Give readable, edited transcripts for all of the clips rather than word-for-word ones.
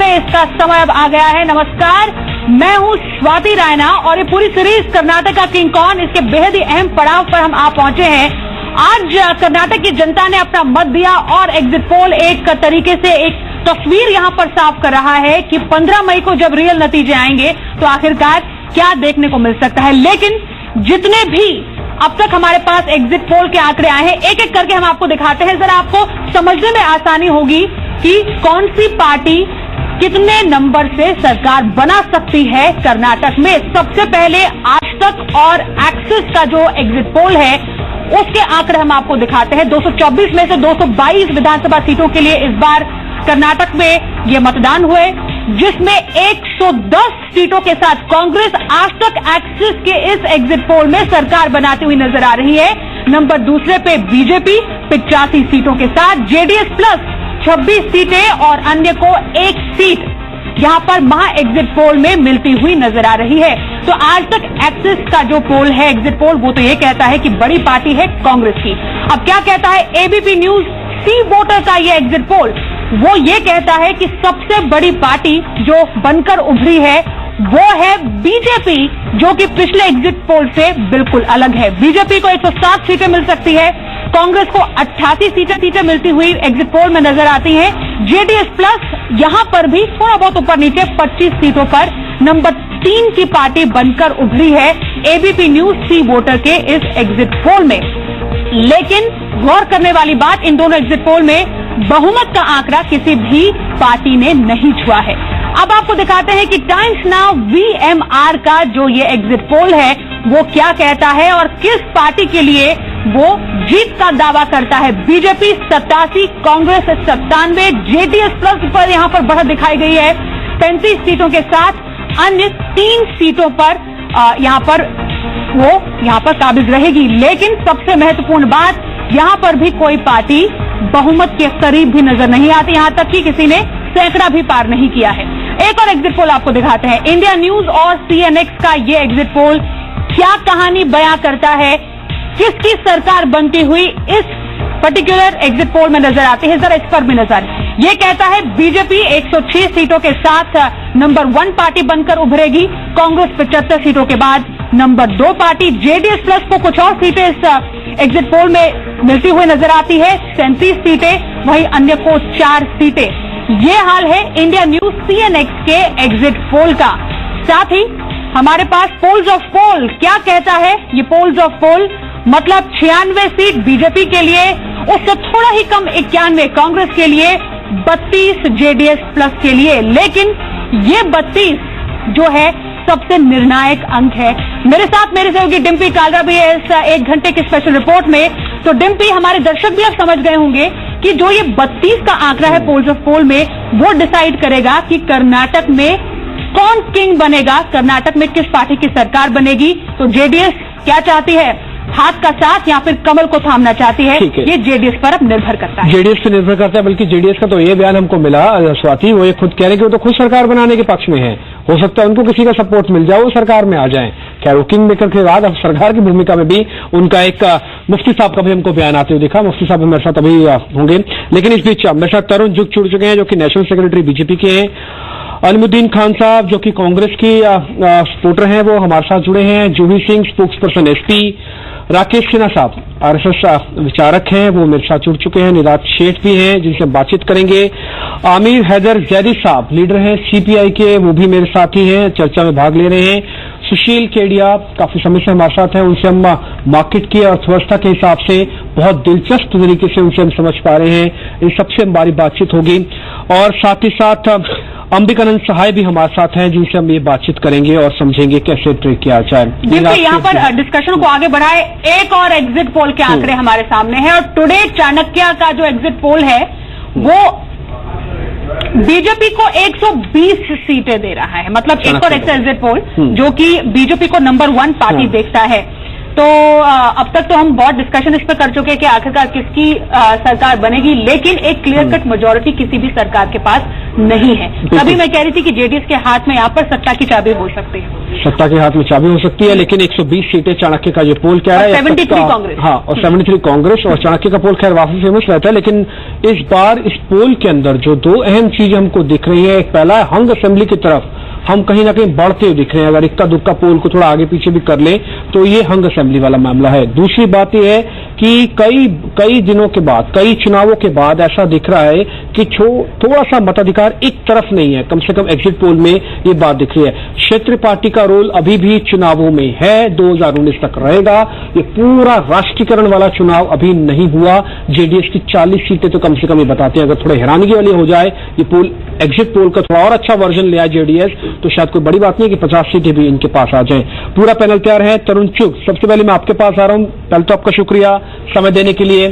आंकड़े, इसका समय अब आ गया है। नमस्कार, मैं हूं स्वाति रायना और ये पूरी सीरीज कर्नाटक का किंग कौन, इसके बेहद ही अहम पड़ाव पर हम आ पहुंचे हैं। आज कर्नाटक की जनता ने अपना मत दिया और एग्जिट पोल एक तरीके से एक तस्वीर यहां पर साफ कर रहा है कि 15 मई को जब रियल नतीजे आएंगे तो आखिरकार क्या देखने को मिल सकता है। लेकिन जितने भी अब तक हमारे पास एग्जिट पोल के आंकड़े आए हैं, एक एक करके हम आपको दिखाते हैं, जरा आपको समझने में आसानी होगी कि कौन सी पार्टी कितने नंबर से सरकार बना सकती है कर्नाटक में। सबसे पहले आज तक और एक्सिस का जो एग्जिट पोल है उसके आंकड़े हम आपको दिखाते हैं। 224 में से 222 विधानसभा सीटों के लिए इस बार कर्नाटक में ये मतदान हुए, जिसमें 110 सीटों के साथ कांग्रेस आज तक एक्सिस के इस एग्जिट पोल में सरकार बनाती हुई नजर आ रही है। नंबर दूसरे पे बीजेपी 85 सीटों के साथ, जेडीएस प्लस 26 सीटें और अन्य को 1 सीट यहां पर महा एग्जिट पोल में मिलती हुई नजर आ रही है। तो आज तक एक्सिस का जो पोल है, एग्जिट पोल, वो तो ये कहता है कि बड़ी पार्टी है कांग्रेस की। अब क्या कहता है एबीपी न्यूज सी वोटर का ये एग्जिट पोल? वो ये कहता है कि सबसे बड़ी पार्टी जो बनकर उभरी है वो है बीजेपी, जो कि पिछले एग्जिट पोल से बिल्कुल अलग है। बीजेपी को 107 सीटें मिल सकती है, कांग्रेस को 88 सीटें मिलती हुई एग्जिट पोल में नजर आती हैं। जेडीएस प्लस यहां पर भी थोड़ा बहुत ऊपर नीचे 25 सीटों पर नंबर 3 की पार्टी बनकर उभरी है एबीपी न्यूज सी वोटर के इस एग्जिट पोल में। लेकिन गौर करने वाली बात, इन दोनों एग्जिट पोल में बहुमत का आंकड़ा किसी भी पार्टी ने नहीं छुआ है। अब आपको दिखाते हैं कि टाइम्स नाउ वीएमआर का जो ये एग्जिट पोल है वो क्या कहता है और किस पार्टी के लिए वो जीत का दावा करता है। बीजेपी 87, कांग्रेस 97, जेडीएस प्लस पर यहां पर बढ़त दिखाई गई है 35 सीटों के साथ, अन्य 3 सीटों पर यहां पर काबिज रहेगी। लेकिन सबसे महत्वपूर्ण बात, यहां पर भी कोई पार्टी बहुमत के करीब भी नजर नहीं आती, यहां तक कि किसी ने सैकड़ा भी पार नहीं किया है। एक और एग्जिट पोल आपको दिखाते हैं, इंडिया न्यूज और सीएनएक्स का ये एग्जिट पोल क्या कहानी बयां करता है, किसकी सरकार बनती हुई इस पर्टिकुलर एग्जिट पोल में नजर आती है, जरा इस पर भी नजर। ये कहता है बीजेपी 106 सीटों के साथ नंबर 1 पार्टी बनकर उभरेगी, कांग्रेस 75 सीटों के बाद नंबर 2 पार्टी, जेडीएस प्लस को कुछ और सीटें इस एग्जिट पोल में मिलती हुई नजर आती है 37 सीटें, वहीं अन्य को 4 सीटें। ये हाल है इंडिया न्यूज सीएनएक्स के एग्जिट पोल का। साथ ही हमारे पास पोल्स ऑफ पोल क्या कहता है, ये पोल्स ऑफ पोल मतलब 96 सीट बीजेपी के लिए, उससे थोड़ा ही कम 91 कांग्रेस के लिए, 32 जेडीएस प्लस के लिए। लेकिन ये 32 जो है सबसे निर्णायक अंक है। मेरे साथ मेरे सहयोगी डिम्पी कालरा भी है इस 1 घंटे की स्पेशल रिपोर्ट में। तो डिम्पी, हमारे दर्शक भी अब समझ गए होंगे कि जो ये 32 का आंकड़ा है पोल्स ऑफ पोल में, वो डिसाइड करेगा कि कर्नाटक में कौन किंग बनेगा, कर्नाटक में किस पार्टी की सरकार बनेगी। तो जेडीएस क्या चाहती है, हाथ का साथ या फिर कमल को थामना चाहती है, ये जेडीएस पर अब निर्भर करता है। जेडीएस पे निर्भर करता है, बल्कि जेडीएस का तो ये बयान हमको मिला स्वाति, वो ये खुद कह रहे हैं कि वो तो खुद सरकार बनाने के पक्ष में है, हो सकता है उनको किसी का सपोर्ट मिल जाए वो सरकार में आ जाए। क्या वो किंग मेकर के बाद अब सरकार की भूमिका में भी उनका एक मुफ्ती साहब का भी हमको बयान आते हुए दिखा। मुफ्ती साहब मेरे साथ अभी होंगे, लेकिन इस बीच मेरे साथ तरुण जुग जुड़ चुके हैं जो कि नेशनल सेक्रेटरी बीजेपी के हैं। अलीमुद्दीन खान साहब जो कि कांग्रेस की सपोर्टर हैं वो हमारे साथ जुड़े हैं। जूही सिंह स्पोक्स पर्सन एसपी, राकेश सिन्हा साहब आरएसएस विचारक हैं, वो मेरे साथ जुड़ चुके हैं। निदात शेठ भी हैं जिनसे बातचीत करेंगे। आमिर हैदर जैदी साहब लीडर हैं सीपीआई के, वो भी मेरे साथ ही हैं, चर्चा में भाग ले रहे हैं। सुशील केडिया काफी समय से हमारे साथ हैं, उनसे हम मार्केट की अर्थव्यवस्था के हिसाब से बहुत दिलचस्प तरीके से उनसे हम समझ पा रहे हैं, इन सबसे हमारी बातचीत होगी। और साथ ही साथ अंबिकानंद सहाय भी हमारे साथ हैं जिनसे हम ये बातचीत करेंगे और समझेंगे कैसे ट्रेड किया जाए। यहाँ पर डिस्कशन को आगे बढ़ाए, एक और एग्जिट पोल के आंकड़े हमारे सामने हैं और टुडे चाणक्य का जो एग्जिट पोल है वो बीजेपी को 120 सीटें दे रहा है, मतलब एक और एग्जिट पोल जो कि बीजेपी को नंबर 1 पार्टी देखता है। तो अब तक तो हम बहुत डिस्कशन इस पर कर चुके हैं कि आखिरकार किसकी सरकार बनेगी, लेकिन एक क्लियर कट मेजॉरिटी किसी भी सरकार के पास नहीं है। तभी मैं कह रही थी कि जेडीएस के हाथ में यहाँ पर सत्ता की चाबी हो सकती है, सत्ता के हाथ में चाबी हो सकती है, लेकिन 120 सीटें चाणक्य का ये पोल क्या है, 73 कांग्रेस, हाँ, और 73 कांग्रेस, और चाणक्य का पोल खैर वापस फेमस रहता है, लेकिन इस बार इस पोल के अंदर जो दो अहम चीजें हमको दिख रही है, एक पहला है हंग असेंबली की तरफ हम कहीं ना कहीं बढ़ते हुए दिख रहे हैं। अगर इक्का दुक्का पोल को थोड़ा आगे पीछे भी कर ले तो ये हंग असेंबली वाला मामला है। दूसरी बात यह है कि कई दिनों के बाद, कई चुनावों के बाद ऐसा दिख रहा है कि थोड़ा सा मताधिकार एक तरफ नहीं है, कम से कम एग्जिट पोल में ये बात दिख रही है। क्षेत्रीय पार्टी का रोल अभी भी चुनावों में है, 2019 तक रहेगा। ये पूरा राष्ट्रीयकरण वाला चुनाव अभी नहीं हुआ। जेडीएस की 40 सीटें तो कम से कम ये बताते हैं। अगर थोड़ा हैरानगी वाली हो जाए, ये पोल एग्जिट पोल का थोड़ा और अच्छा वर्जन ले आए जेडीएस, तो शायद कोई बड़ी बात नहीं कि 50 सीटें भी इनके पास आ जाएं। पूरा पैनल तैयार है। तरुण चुग, सबसे पहले मैं आपके पास आ रहा हूं। पहले तो आपका शुक्रिया समय देने के लिए।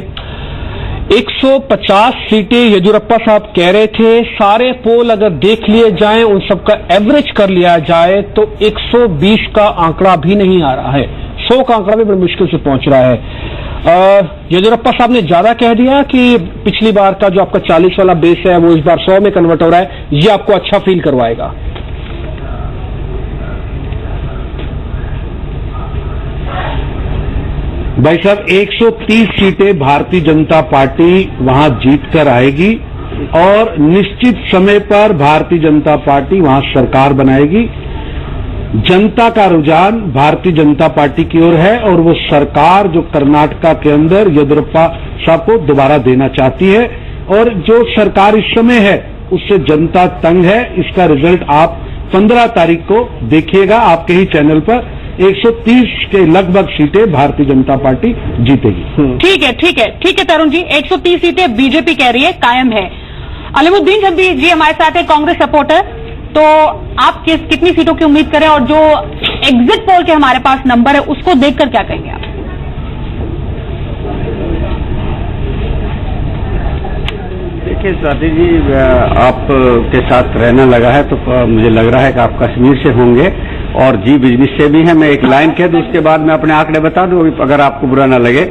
150 सीटें येदियुरप्पा साहब कह रहे थे। सारे पोल अगर देख लिए जाएं, उन सबका एवरेज कर लिया जाए तो 120 का आंकड़ा भी नहीं आ रहा है। 100 का आंकड़ा भी बड़ी मुश्किल से पहुंच रहा है। येदियुरप्पा साहब ने ज्यादा कह दिया कि पिछली बार का जो आपका 40 वाला बेस है वो इस बार 100 में कन्वर्ट हो रहा है। ये आपको अच्छा फील करवाएगा? भाई साहब, 130 सीटें भारतीय जनता पार्टी वहां जीतकर आएगी और निश्चित समय पर भारतीय जनता पार्टी वहां सरकार बनाएगी। जनता का रुझान भारतीय जनता पार्टी की ओर है और वो सरकार जो कर्नाटका के अंदर येदियुरप्पा साहब को दोबारा देना चाहती है, और जो सरकार इस समय है उससे जनता तंग है। इसका रिजल्ट आप 15 तारीख को देखिएगा आपके ही चैनल पर। 130 के लगभग सीटें भारतीय जनता पार्टी जीतेगी। ठीक है तरुण जी, 130 सीटें बीजेपी कह रही है कायम है। अलीमुद्दीन जब्बी जी हमारे साथ है, कांग्रेस सपोर्टर। तो आप कितनी सीटों की उम्मीद करें, और जो एग्जिट पोल के हमारे पास नंबर है उसको देखकर क्या कहेंगे आप? देखिए स्वाति जी, आपके साथ रहना लगा है तो मुझे लग रहा है कि आप कश्मीर से होंगे और जी बिजनेस से भी हैं। मैं एक लाइन कह दूं, उसके बाद मैं अपने आंकड़े बता दूं अगर आपको बुरा ना लगे।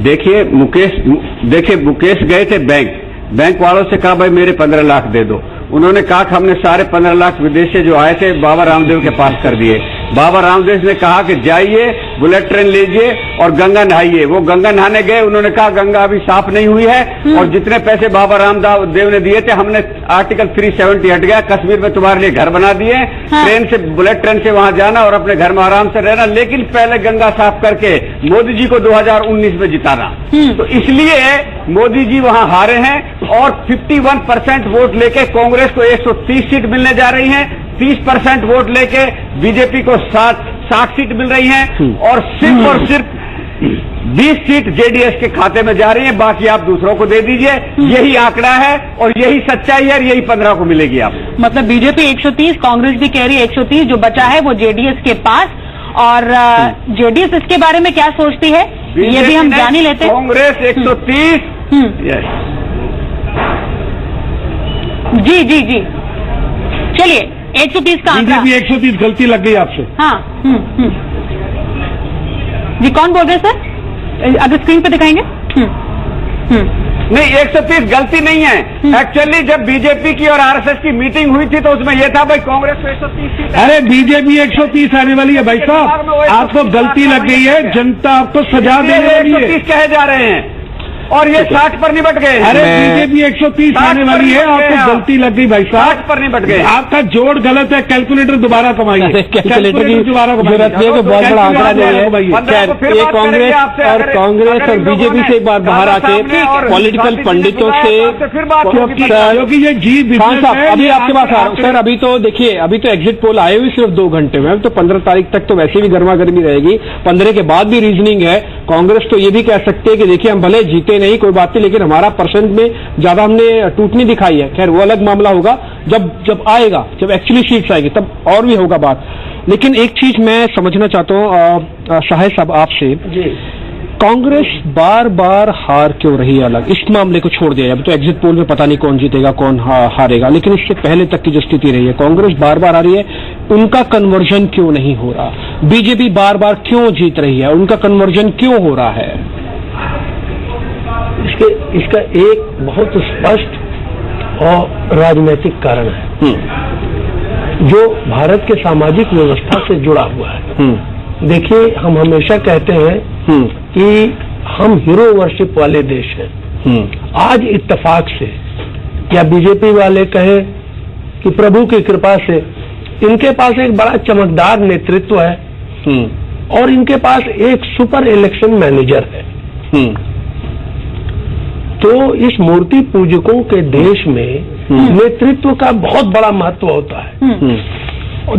देखिए मुकेश गए थे बैंक वालों से कहा भाई मेरे 15 लाख दे दो। उन्होंने कहा कि हमने सारे 15 लाख विदेश से जो आए थे बाबा रामदेव के पास कर दिए। बाबा रामदेव ने कहा कि जाइए बुलेट ट्रेन लीजिए और गंगा नहाइए। वो गंगा नहाने गए, उन्होंने कहा गंगा अभी साफ नहीं हुई है और जितने पैसे बाबा रामदेव ने दिए थे हमने आर्टिकल 370 हट गया, कश्मीर में तुम्हारे लिए घर बना दिए। ट्रेन से, बुलेट ट्रेन से वहां जाना और अपने घर में आराम से रहना, लेकिन पहले गंगा साफ करके मोदी जी को 2019 में जिताना। तो इसलिए मोदी जी वहां हारे हैं और 51% वोट लेके कांग्रेस को 130 सीट मिलने जा रही हैं, 30% वोट लेके बीजेपी को 60 सीट मिल रही हैं और सिर्फ 20 सीट जेडीएस के खाते में जा रही है। बाकी आप दूसरों को दे दीजिए। यही आंकड़ा है और यही सच्चाई है और यही 15 को मिलेगी आप। मतलब बीजेपी 130, कांग्रेस भी कह रही है 130, जो बचा है वो जेडीएस के पास। और जेडीएस इसके बारे में क्या सोचती है ये भी हम जान ही लेते हैं। कांग्रेस 130। जी चलिए, 130 का आंकड़ा। बीजेपी 130 गलती लग गई आपसे। हाँ। जी कौन बोल रहे हैं सर, अगर स्क्रीन पे दिखाएंगे? नहीं, 130 गलती नहीं है। एक्चुअली जब बीजेपी की और आरएसएस की मीटिंग हुई थी तो उसमें यह था भाई कांग्रेस को 130 सीट। अरे बीजेपी 130 आने वाली है भाई साहब, आपको गलती लग गई है, जनता आपको सजा देने वाली है। 130 कहे जा रहे हैं और ये 60 पर निपट गए। अरे बीजेपी 130 आने वाली है, आपको गलती लग गई भाई साहब। 60 पर निपट गए। आपका जोड़ गलत है, कैलकुलेटर दोबारा कमाइए। कैलकुलेटर की दोबारा जरूरत नहीं है कि बहुत बड़ा आंकड़ा नहीं है। ये कांग्रेस और बीजेपी से एक बार बाहर आके पॉलिटिकल पंडितों से, क्योंकि ये जी खान साहब अभी आपके पास आ रहा हूँ सर। अभी तो देखिए, अभी तो एग्जिट पोल आए हुए सिर्फ 2 घंटे में, तो 15 तारीख तक तो वैसे भी गर्मा गर्मी रहेगी। 15 के बाद भी रीजनिंग है। कांग्रेस तो ये भी कह सकते हैं कि देखिए हम भले जीते नहीं कोई बात नहीं, लेकिन हमारा परसेंट में ज्यादा हमने टूट नहीं दिखाई है। खैर वो अलग मामला होगा जब आएगा, जब एक्चुअली सीट्स आएगी तब और भी होगा बात। लेकिन एक चीज मैं समझना चाहता हूँ शाहिद साहब आपसे, कांग्रेस बार बार हार क्यों रही है? अलग इस मामले को छोड़ दिया, अब तो एग्जिट पोल में पता नहीं कौन जीतेगा कौन हारेगा, लेकिन इससे पहले तक की जो स्थिति रही है, कांग्रेस बार बार आ रही है, उनका कन्वर्जन क्यों नहीं हो रहा? बीजेपी बार बार क्यों जीत रही है, उनका कन्वर्जन क्यों हो रहा है? इसका एक बहुत स्पष्ट और राजनीतिक कारण है जो भारत के सामाजिक व्यवस्था से जुड़ा हुआ है। देखिए, हम हमेशा कहते हैं कि हम हीरो वर्शिप वाले देश हैं। आज इत्तेफाक से या बीजेपी वाले कहें कि प्रभु की कृपा से इनके पास एक बड़ा चमकदार नेतृत्व है और इनके पास एक सुपर इलेक्शन मैनेजर है। तो इस मूर्ति पूजकों के देश में नेतृत्व का बहुत बड़ा महत्व होता है।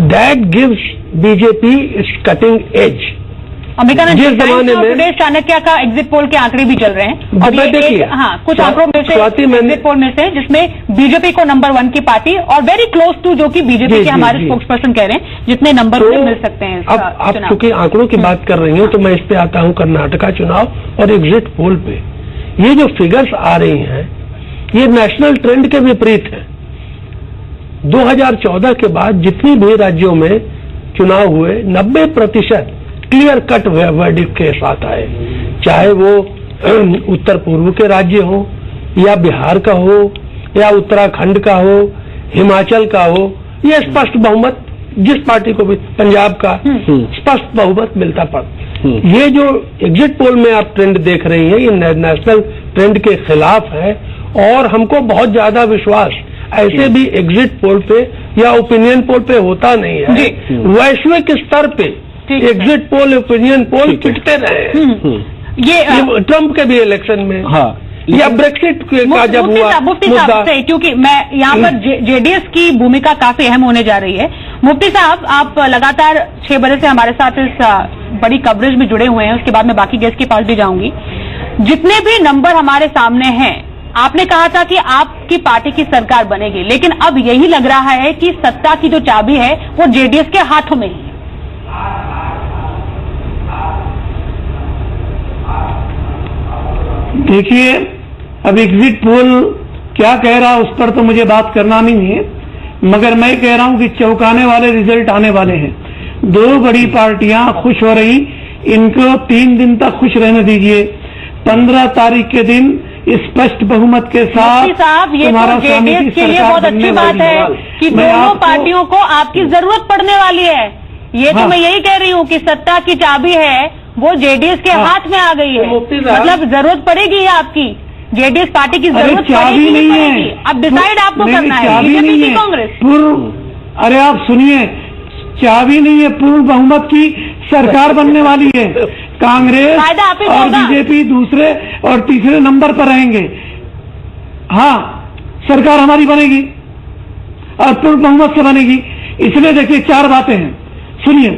That gives BJP it's cutting edge. जिस जमाने में सुरेश चाणक्य का एग्जिट पोल के आंकड़े भी चल रहे हैं और ये कुछ आंकड़ों में से एग्जिट पोल में से जिसमें बीजेपी को नंबर 1 की पार्टी और वेरी क्लोज टू जो कि बीजेपी के हमारे स्पोक्स पर्सन कह रहे हैं जितने नंबर तो मिल सकते हैं। अब आप चूंकि आंकड़ों की बात कर रही हैं तो मैं इस पे आता हूं कर्नाटका चुनाव और एग्जिट पोल पे। ये जो फिगर्स आ रही हैं ये नेशनल ट्रेंड के विपरीत है। 2014 के बाद जितनी भी राज्यों में चुनाव हुए 90% क्लियर कट वर्डिक्ट के साथ आए, चाहे वो उत्तर पूर्व के राज्य हो या बिहार का हो या उत्तराखंड का हो, हिमाचल का हो, ये स्पष्ट बहुमत जिस पार्टी को भी, पंजाब का स्पष्ट बहुमत मिलता पड़ा। ये जो एग्जिट पोल में आप ट्रेंड देख रही हैं ये नेशनल ट्रेंड के खिलाफ है और हमको बहुत ज्यादा विश्वास ऐसे भी एग्जिट पोल पे या ओपिनियन पोल पे होता नहीं है। वैश्विक स्तर पे एग्जिट पोल ओपिनियन पोल पिटते रहे। ये ट्रंप के भी इलेक्शन में या ब्रेक्सिट का जब हुआ मुद्दा, क्योंकि मैं यहाँ पर जेडीएस की भूमिका काफी अहम होने जा रही है। मुफ्ती साहब, आप लगातार 6 बजे से हमारे साथ इस बड़ी कवरेज में जुड़े हुए हैं, उसके बाद मैं बाकी गेस्ट के पास भी जाऊंगी। जितने भी नंबर हमारे सामने हैं, आपने कहा था कि आपकी पार्टी की सरकार बनेगी, लेकिन अब यही लग रहा है कि सत्ता की जो चाबी है वो जेडीएस के हाथों में ही। देखिए, अब एग्जिट पोल क्या कह रहा है उस पर तो मुझे बात करना नहीं है, मगर मैं कह रहा हूं कि चौंकाने वाले रिजल्ट आने वाले हैं। 2 बड़ी पार्टियां खुश हो रही, इनको 3 दिन तक खुश रहने दीजिए। 15 तारीख के दिन स्पष्ट बहुमत के साथ साहब, ये तो जेडीएस के लिए बहुत अच्छी बात है कि दोनों पार्टियों को आपकी जरूरत पड़ने वाली है। ये तो मैं यही कह रही हूँ कि सत्ता की चाबी है वो जेडीएस के हाथ में आ गई है। मतलब जरूरत पड़ेगी आपकी, जेडीएस पार्टी की जरूरत चाबी नहीं है। अब डिसाइड आपको करना है, बीजेपी की कांग्रेस। अरे आप सुनिए, चाबी नहीं है, पूर्ण बहुमत की सरकार बनने वाली है। कांग्रेस और बीजेपी दूसरे और तीसरे नंबर पर रहेंगे। हाँ, सरकार हमारी बनेगी और पूर्ण बहुमत से बनेगी। इसलिए देखिए 4 बातें हैं, सुनिए।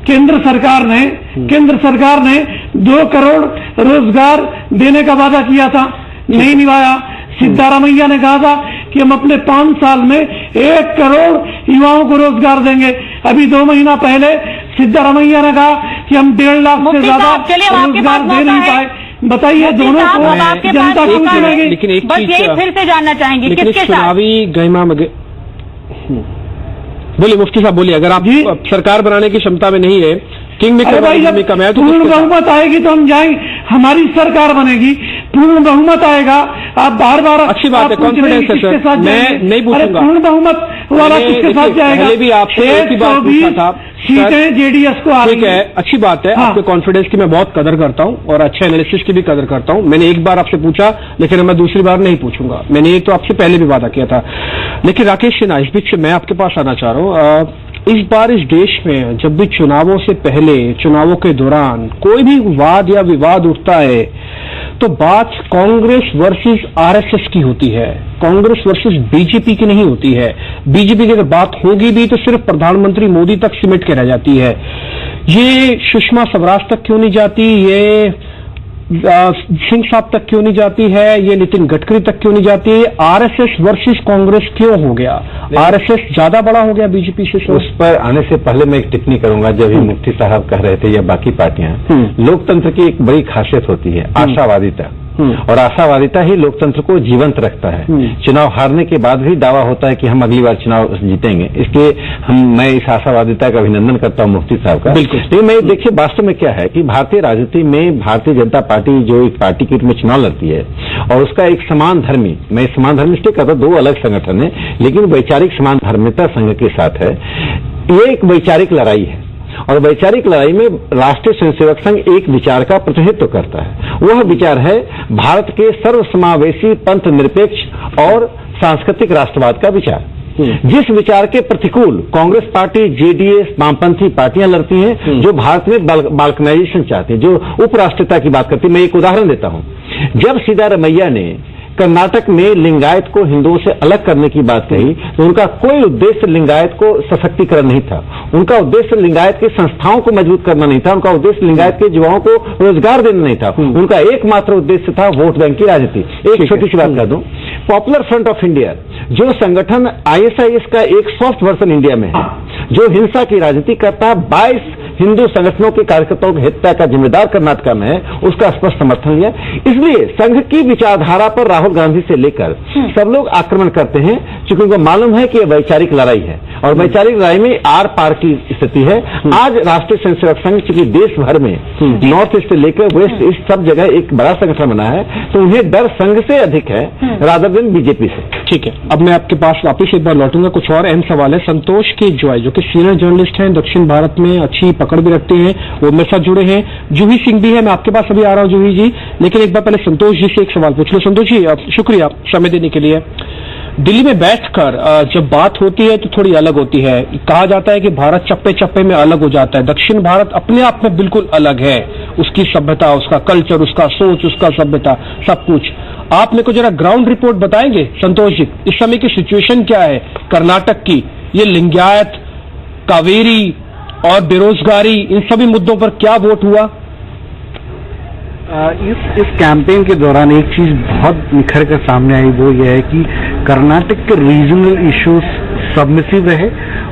केंद्र सरकार ने 2 करोड़ रोजगार देने का वादा किया था, नहीं निभाया। सिद्धारमैया ने कहा था कि हम अपने 5 साल में 1 करोड़ युवाओं को रोजगार देंगे। अभी 2 महीना पहले सिद्धारमैया ने कहा कि हम 1.5 लाख से ज्यादा रोजगार दे नहीं पाए। बताइए दोनों को जनता क्यों चुनेगी? लेकिन एक चीज फिर से जानना चाहेंगे, किसके साथ? चुनावी गहमा बोलिए मुफ्ती साहब, बोलिए। अगर आप सरकार बनाने की क्षमता में नहीं है, किंग मेकर भूमिका में, तो पूर्ण बहुमत आएगी तो हम जाएंगे, हमारी सरकार बनेगी, पूर्ण बहुमत आएगा। आप बार अच्छी बात है, कॉन्फिडेंस है सर, मैं नहीं पूछूंगा। पूर्ण बहुमत वाला किसके साथ जाएगा? पहले भी आपसे एक ही बात पूछा था, सीटें जेडीएस को आ रही है। अच्छी बात है, आपके कॉन्फिडेंस की मैं बहुत कदर करता हूं और अच्छे एनालिसिस की भी कदर करता हूं। मैंने एक बार आपसे पूछा, लेकिन मैं दूसरी बार नहीं पूछूंगा। मैंने ये तो आपसे पहले भी वादा किया था। लेकिन राकेश सिन्हा, इस बीच मैं आपके पास आना चाह रहा हूं। इस बार इस देश में जब भी चुनावों से पहले, चुनावों के दौरान कोई भी वाद या विवाद उठता है तो बात कांग्रेस वर्सेस आरएसएस की होती है, कांग्रेस वर्सेस बीजेपी की नहीं होती है। बीजेपी की अगर बात होगी भी तो सिर्फ प्रधानमंत्री मोदी तक सिमट के रह जाती है। ये सुषमा स्वराज तक क्यों नहीं जाती, ये सिंह साहब तक क्यों नहीं जाती है, ये नितिन गडकरी तक क्यों नहीं जाती है? आरएसएस वर्सेस कांग्रेस क्यों हो गया? आरएसएस ज्यादा बड़ा हो गया बीजेपी से? उस पर आने से पहले मैं एक टिप्पणी करूंगा। जब भी मुफ्ती साहब कह रहे थे या बाकी पार्टियां, लोकतंत्र की एक बड़ी खासियत होती है आशावादिता, और आशावादिता ही लोकतंत्र को जीवंत रखता है। चुनाव हारने के बाद भी दावा होता है कि हम अगली बार चुनाव जीतेंगे, इसलिए मैं इस आशावादिता का अभिनंदन करता हूं मुफ्ती साहब का। लेकिन मैं देखिए वास्तव में क्या है कि भारतीय राजनीति में भारतीय जनता पार्टी जो एक पार्टी के रूप में चुनाव लड़ती है और उसका एक समान धर्मी, मैं समान धर्मी इसलिए कहता हूं, 2 अलग संगठन है लेकिन वैचारिक समान धर्मिता संघ के साथ है। ये एक वैचारिक लड़ाई है और वैचारिक लड़ाई में राष्ट्रीय स्वयंसेवक संघ एक विचार का प्रतिनिधित्व करता है। वह विचार है भारत के सर्वसमावेशी, पंथ निरपेक्ष और सांस्कृतिक राष्ट्रवाद का विचार। जिस विचार के प्रतिकूल कांग्रेस पार्टी, जेडीएस, वामपंथी पार्टियां लड़ती हैं, जो भारत में बाल्कनाइजेशन चाहती है, जो उपराष्ट्रीयता की बात करती है। मैं एक उदाहरण देता हूं। जब सिद्धारमैया ने कर्नाटक में लिंगायत को हिंदुओं से अलग करने की बात कही, तो उनका कोई उद्देश्य लिंगायत को सशक्तिकरण नहीं था। उनका उद्देश्य लिंगायत की संस्थाओं को मजबूत करना नहीं था। उनका उद्देश्य लिंगायत के युवाओं को रोजगार देना नहीं था। उनका एकमात्र उद्देश्य था वोट बैंक की राजनीति। एक छोटी सी बात कर दूं, पॉपुलर फ्रंट ऑफ इंडिया जो संगठन आईएसआईएस का एक सॉफ्ट वर्जन इंडिया में है, जो हिंसा की राजनीति करता है, 22 हिंदू संगठनों के कार्यकर्ताओं की हत्या का जिम्मेदार कर्नाटक में है, उसका स्पष्ट समर्थन लिया। इसलिए संघ की विचारधारा पर राहुल गांधी से लेकर सब लोग आक्रमण करते हैं, क्योंकि उनको मालूम है कि यह वैचारिक लड़ाई है और वैचारिक लड़ाई में आर पार की स्थिति है। आज राष्ट्रीय स्वयंसेवक संघ चूंकि देश भर में नॉर्थ ईस्ट से लेकर वेस्ट ईस्ट सब जगह एक बड़ा संगठन बना है, तो उन्हें डर संघ से अधिक है रादर देन बीजेपी से। ठीक है, अब मैं आपके पास वापिस एक बार लौटूंगा। कुछ और अहम सवाल है। संतोष के जॉय जो कि सीनियर जर्नलिस्ट हैं, दक्षिण भारत में अच्छी पकड़ भी रखते हैं, वो मेरे साथ जुड़े हैं। जूही सिंह भी है, मैं आपके पास अभी आ रहा हूं जूही जी, लेकिन एक बार पहले संतोष जी से एक सवाल पूछ लो। संतोष जी, शुक्रिया समय देने के लिए। दिल्ली में बैठकर जब बात होती है तो थोड़ी अलग होती है। कहा जाता है कि भारत चप्पे चप्पे में अलग हो जाता है। दक्षिण भारत अपने आप में बिल्कुल अलग है, उसकी सभ्यता, उसका कल्चर, उसका सोच, उसका सभ्यता, सब कुछ। आप मेरे को जरा ग्राउंड रिपोर्ट बताएंगे संतोष जी, इस समय की सिचुएशन क्या है कर्नाटक की? ये लिंगायत, कावेरी और बेरोजगारी, इन सभी मुद्दों पर क्या वोट हुआ? इस कैंपेन के दौरान एक चीज बहुत निखर कर सामने आई, वो ये है कि कर्नाटक के रीजनल इश्यूज सबमिसिव रहे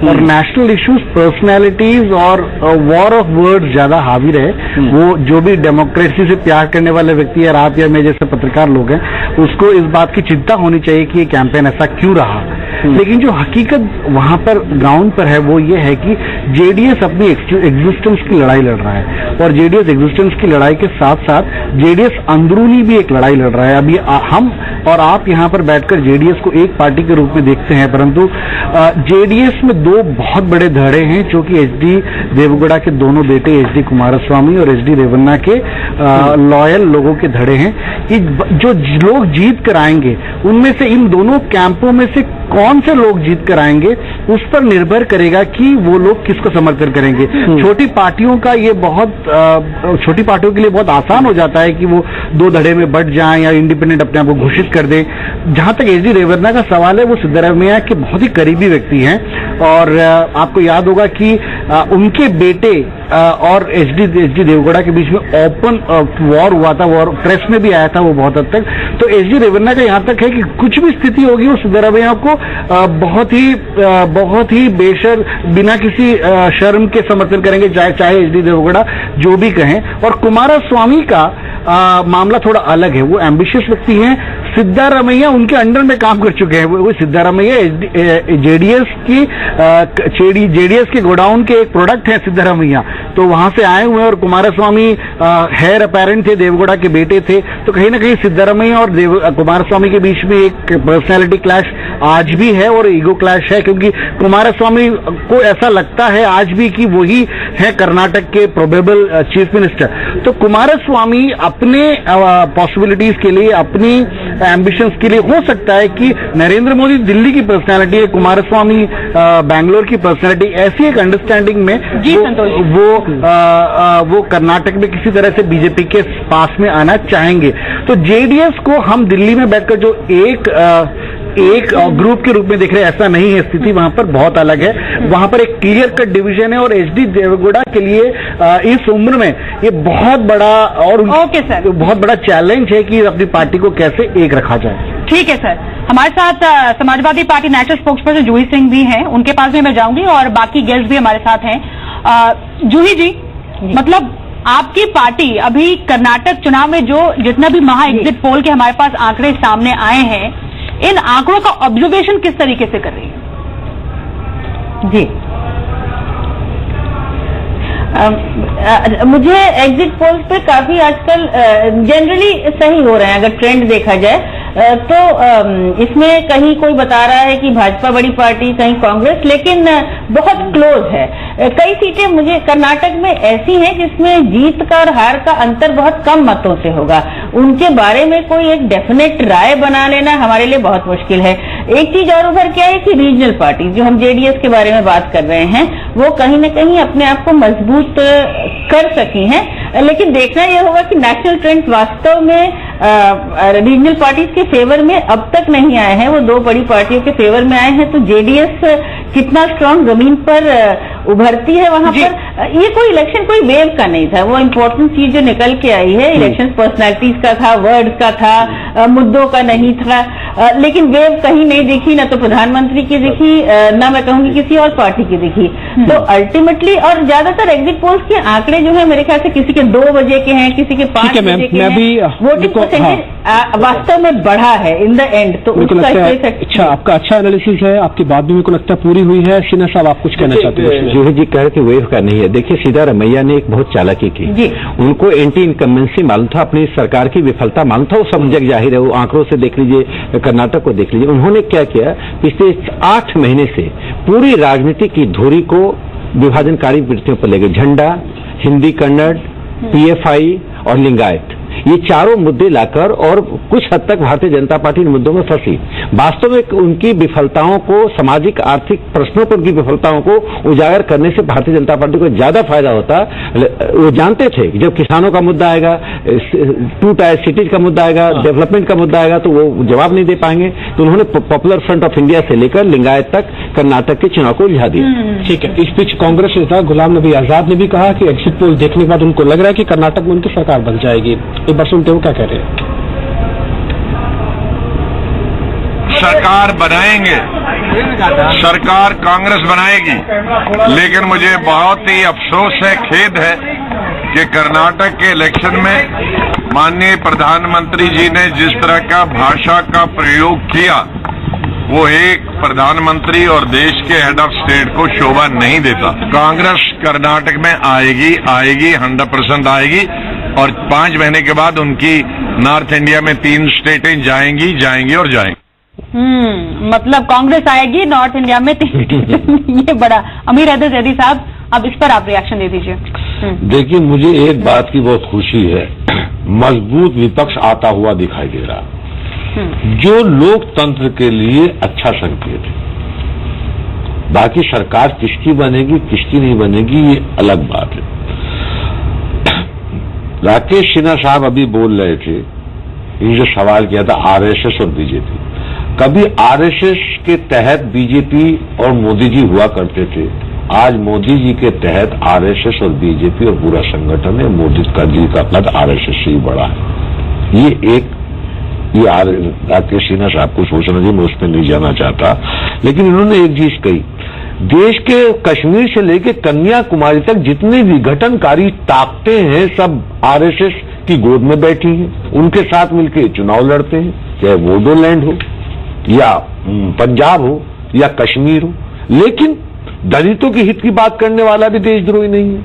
और नेशनल इश्यूज, पर्सनैलिटीज और वॉर ऑफ वर्ड्स ज्यादा हावी रहे। वो जो भी डेमोक्रेसी से प्यार करने वाले व्यक्ति है, आप या मैं जैसे पत्रकार लोग हैं, उसको इस बात की चिंता होनी चाहिए कि ये कैंपेन ऐसा क्यों रहा। लेकिन जो हकीकत वहां पर ग्राउंड पर है वो ये है कि जेडीएस अपनी एग्जिस्टेंस की लड़ाई लड़ रहा है और जेडीएस एग्जिस्टेंस की लड़ाई के साथ साथ जेडीएस अंदरूनी भी एक लड़ाई लड़ रहा है। अभी हम और आप यहां पर बैठकर जेडीएस को एक पार्टी के रूप में देखते हैं, परंतु जेडीएस में दो बहुत बड़े धड़े हैं, जो कि एचडी देवगौड़ा के दोनों बेटे एचडी कुमारस्वामी और एचडी रेवन्ना के लॉयल लोगों के धड़े हैं। जो लोग जीत कर आएंगे उनमें से इन दोनों कैंपों में से कौन से लोग जीत कर आएंगे उस पर निर्भर करेगा कि वो लोग किसको समर्थन करेंगे। छोटी पार्टियों का ये छोटी पार्टियों के लिए बहुत आसान हो जाता है कि वो दो धड़े में बट जाएं या इंडिपेंडेंट अपने आप को घोषित कर दें। जहां तक एचडी रेवन्ना का सवाल है, वो सिद्धारमैया के बहुत ही करीबी व्यक्ति हैं और आपको याद होगा कि उनके बेटे और एचडी देवगौड़ा के बीच में ओपन वॉर हुआ था, वॉर प्रेस में भी आया था वो बहुत हद तक। तो एचडी रेवन्ना का यहां तक है कि कुछ भी स्थिति होगी वो सिद्धारमैया को बहुत ही बेशर्म, बिना किसी शर्म के समर्थन करेंगे, चाहे एचडी देवगौड़ा जो भी कहें। और कुमारस्वामी का मामला थोड़ा अलग है, वो एम्बिशियस व्यक्ति हैं। सिद्धारमैया उनके अंडर में काम कर चुके हैं। वो सिद्धारमैया जेडीएस के गोडाउन के एक प्रोडक्ट है सिद्धारमैया, तो वहां से आए हुए हैं। और कुमारस्वामी हेयर अपैरेंट थे, देवगौड़ा के बेटे थे, तो कहीं ना कहीं सिद्धारमैया और कुमारस्वामी के बीच में एक पर्सनैलिटी क्लैश आज भी है और ईगो क्लैश है, क्योंकि कुमारस्वामी को ऐसा लगता है आज भी कि वही है कर्नाटक के प्रोबेबल चीफ मिनिस्टर। तो कुमारस्वामी अपने पॉसिबिलिटीज के लिए, अपनी एम्बिशंस के लिए, हो सकता है कि नरेंद्र मोदी दिल्ली की पर्सनैलिटी है, कुमारस्वामी बैंगलोर की पर्सनैलिटी, ऐसी एक अंडरस्टैंडिंग में वो कर्नाटक में किसी तरह से बीजेपी के पास में आना चाहेंगे। तो जेडीएस को हम दिल्ली में बैठकर जो एक ग्रुप के रूप में देख रहे हैं, ऐसा नहीं है। स्थिति वहां पर बहुत अलग है। वहां पर एक क्लियर कट डिवीजन है और एचडी देवगौड़ा के लिए इस उम्र में ये बहुत बड़ा और बहुत बड़ा चैलेंज है कि अपनी पार्टी को कैसे एक रखा जाए। ठीक है सर, हमारे साथ समाजवादी पार्टी नेशनल स्पोक्सपर्सन जूही सिंह भी हैं, उनके पास भी मैं जाऊंगी और बाकी गेस्ट भी हमारे साथ हैं। जूही जी, मतलब आपकी पार्टी अभी कर्नाटक चुनाव में जो जितना भी महा एग्जिट पोल के हमारे पास आंकड़े सामने आए हैं, इन आंकड़ों का ऑब्जर्वेशन किस तरीके से कर रही है? जी, मुझे एग्जिट पोल्स पे काफी आजकल जनरली सही हो रहे हैं अगर ट्रेंड देखा जाए। तो इसमें कहीं कोई बता रहा है कि भाजपा बड़ी पार्टी, कहीं कांग्रेस, लेकिन बहुत क्लोज है। कई सीटें मुझे कर्नाटक में ऐसी हैं जिसमें जीत का और हार का अंतर बहुत कम मतों से होगा। उनके बारे में कोई एक डेफिनेट राय बना लेना हमारे लिए बहुत मुश्किल है। एक चीज और उभर के आई कि रीजनल पार्टी, जो हम जेडीएस के बारे में बात कर रहे हैं, वो कहीं न कहीं अपने आप को मजबूत कर सकी हैं, लेकिन देखना यह होगा कि नेशनल ट्रेंड वास्तव में रीजनल पार्टीज के फेवर में अब तक नहीं आए हैं। वो दो बड़ी पार्टियों के फेवर में आए हैं, तो जेडीएस कितना स्ट्रांग जमीन पर उभरती है वहां पर। ये कोई इलेक्शन कोई वेव का नहीं था, वो इम्पोर्टेंट चीज जो निकल के आई है इलेक्शन पर्सनैलिटीज का था, वर्ड्स का था, मुद्दों का नहीं था, लेकिन वेव कहीं नहीं दिखी, ना तो प्रधानमंत्री की दिखी, ना मैं कहूंगी किसी और पार्टी की दिखी। तो अल्टीमेटली, और ज्यादातर एग्जिट पोल्स के आंकड़े जो है मेरे ख्याल से किसी के 2 बजे के हैं, किसी के 5 बजे के हैं, वोटिंग परसेंटेज वास्तव में बढ़ा है इन द एंड। तो उसका अच्छा, आपका अच्छा एनालिसिस है, आपकी बात भी मेरे को लगता है पूरी हुई है। सिन्हा साहब, आप कुछ कहना चाहते हैं? जोशी जी कह रहे थे वेव का नहीं है। देखिए, सिद्धारमैया ने एक बहुत चालाकी की। उनको एंटी इनकम्बेंसी मालूम था, अपनी सरकार की विफलता मालूम था, वो सब जग जाहिर है, वो आंकड़ों से देख लीजिए, कर्नाटक को देख लीजिए। उन्होंने क्या किया, पिछले 8 महीने से पूरी राजनीति की धुरी को विभाजनकारी वृत्तियों पर ले गए। झंडा, हिंदी, कन्नड़, पीएफआई और लिंगायत, ये चारों मुद्दे लाकर, और कुछ हद तक भारतीय जनता पार्टी इन मुद्दों में फंसी। वास्तव में उनकी विफलताओं को, सामाजिक आर्थिक प्रश्नों पर उनकी विफलताओं को उजागर करने से भारतीय जनता पार्टी को ज्यादा फायदा होता। वो जानते थे कि जब किसानों का मुद्दा आएगा, 2 टायर सिटीज का मुद्दा आएगा, डेवलपमेंट का मुद्दा आएगा, तो वो जवाब नहीं दे पाएंगे। तो उन्होंने पॉपुलर फ्रंट ऑफ इंडिया से लेकर लिंगायत तक कर्नाटक के चुनाव को उलझा दिया। ठीक है। इस बीच कांग्रेस नेता गुलाम नबी आजाद ने भी कहा कि एग्जिट पोल देखने के बाद उनको लग रहा है कि कर्नाटक में उनकी सरकार बन जाएगी। एक बार सुनते हो क्या कह रहे हैं। सरकार बनाएंगे, सरकार कांग्रेस बनाएगी, लेकिन मुझे बहुत ही अफसोस है, खेद है कि कर्नाटक के इलेक्शन में माननीय प्रधानमंत्री जी ने जिस तरह का भाषा का प्रयोग किया, वो एक प्रधानमंत्री और देश के हेड ऑफ स्टेट को शोभा नहीं देता। कांग्रेस कर्नाटक में आएगी, 100% आएगी, और 5 महीने के बाद उनकी नॉर्थ इंडिया में 3 स्टेटें जाएंगी और जाएंगी। मतलब कांग्रेस आएगी नॉर्थ इंडिया में 3 स्टेट। ये बड़ा अमीर हैदर जैदी साहब, अब इस पर आप रिएक्शन दे दीजिए। देखिए, मुझे एक बात की बहुत खुशी है, मजबूत विपक्ष आता हुआ दिखाई दे रहा, जो लोकतंत्र के लिए अच्छा संकेत है। बाकी सरकार किसकी बनेगी, किसकी नहीं बनेगी, ये अलग बात है। राकेश सिन्हा साहब अभी बोल रहे थे, ये जो सवाल किया था आरएसएस और बीजेपी, कभी आरएसएस के तहत बीजेपी और मोदी जी हुआ करते थे, आज मोदी जी के तहत आरएसएस और बीजेपी और पूरा संगठन है। मोदी जी का कद आरएसएस से ही बड़ा है। ये राकेश सिन्हा साहब को सोचना चाहिए, मैं उसमें नहीं जाना चाहता, लेकिन इन्होंने एक चीज कही, देश के कश्मीर से लेकर कन्याकुमारी तक जितने विघटनकारी ताकतें हैं, सब आरएसएस की गोद में बैठी हैं, उनके साथ मिलकर चुनाव लड़ते हैं, चाहे बोडोलैंड हो या पंजाब हो या कश्मीर हो। लेकिन दलितों के हित की बात करने वाला भी देशद्रोही नहीं है,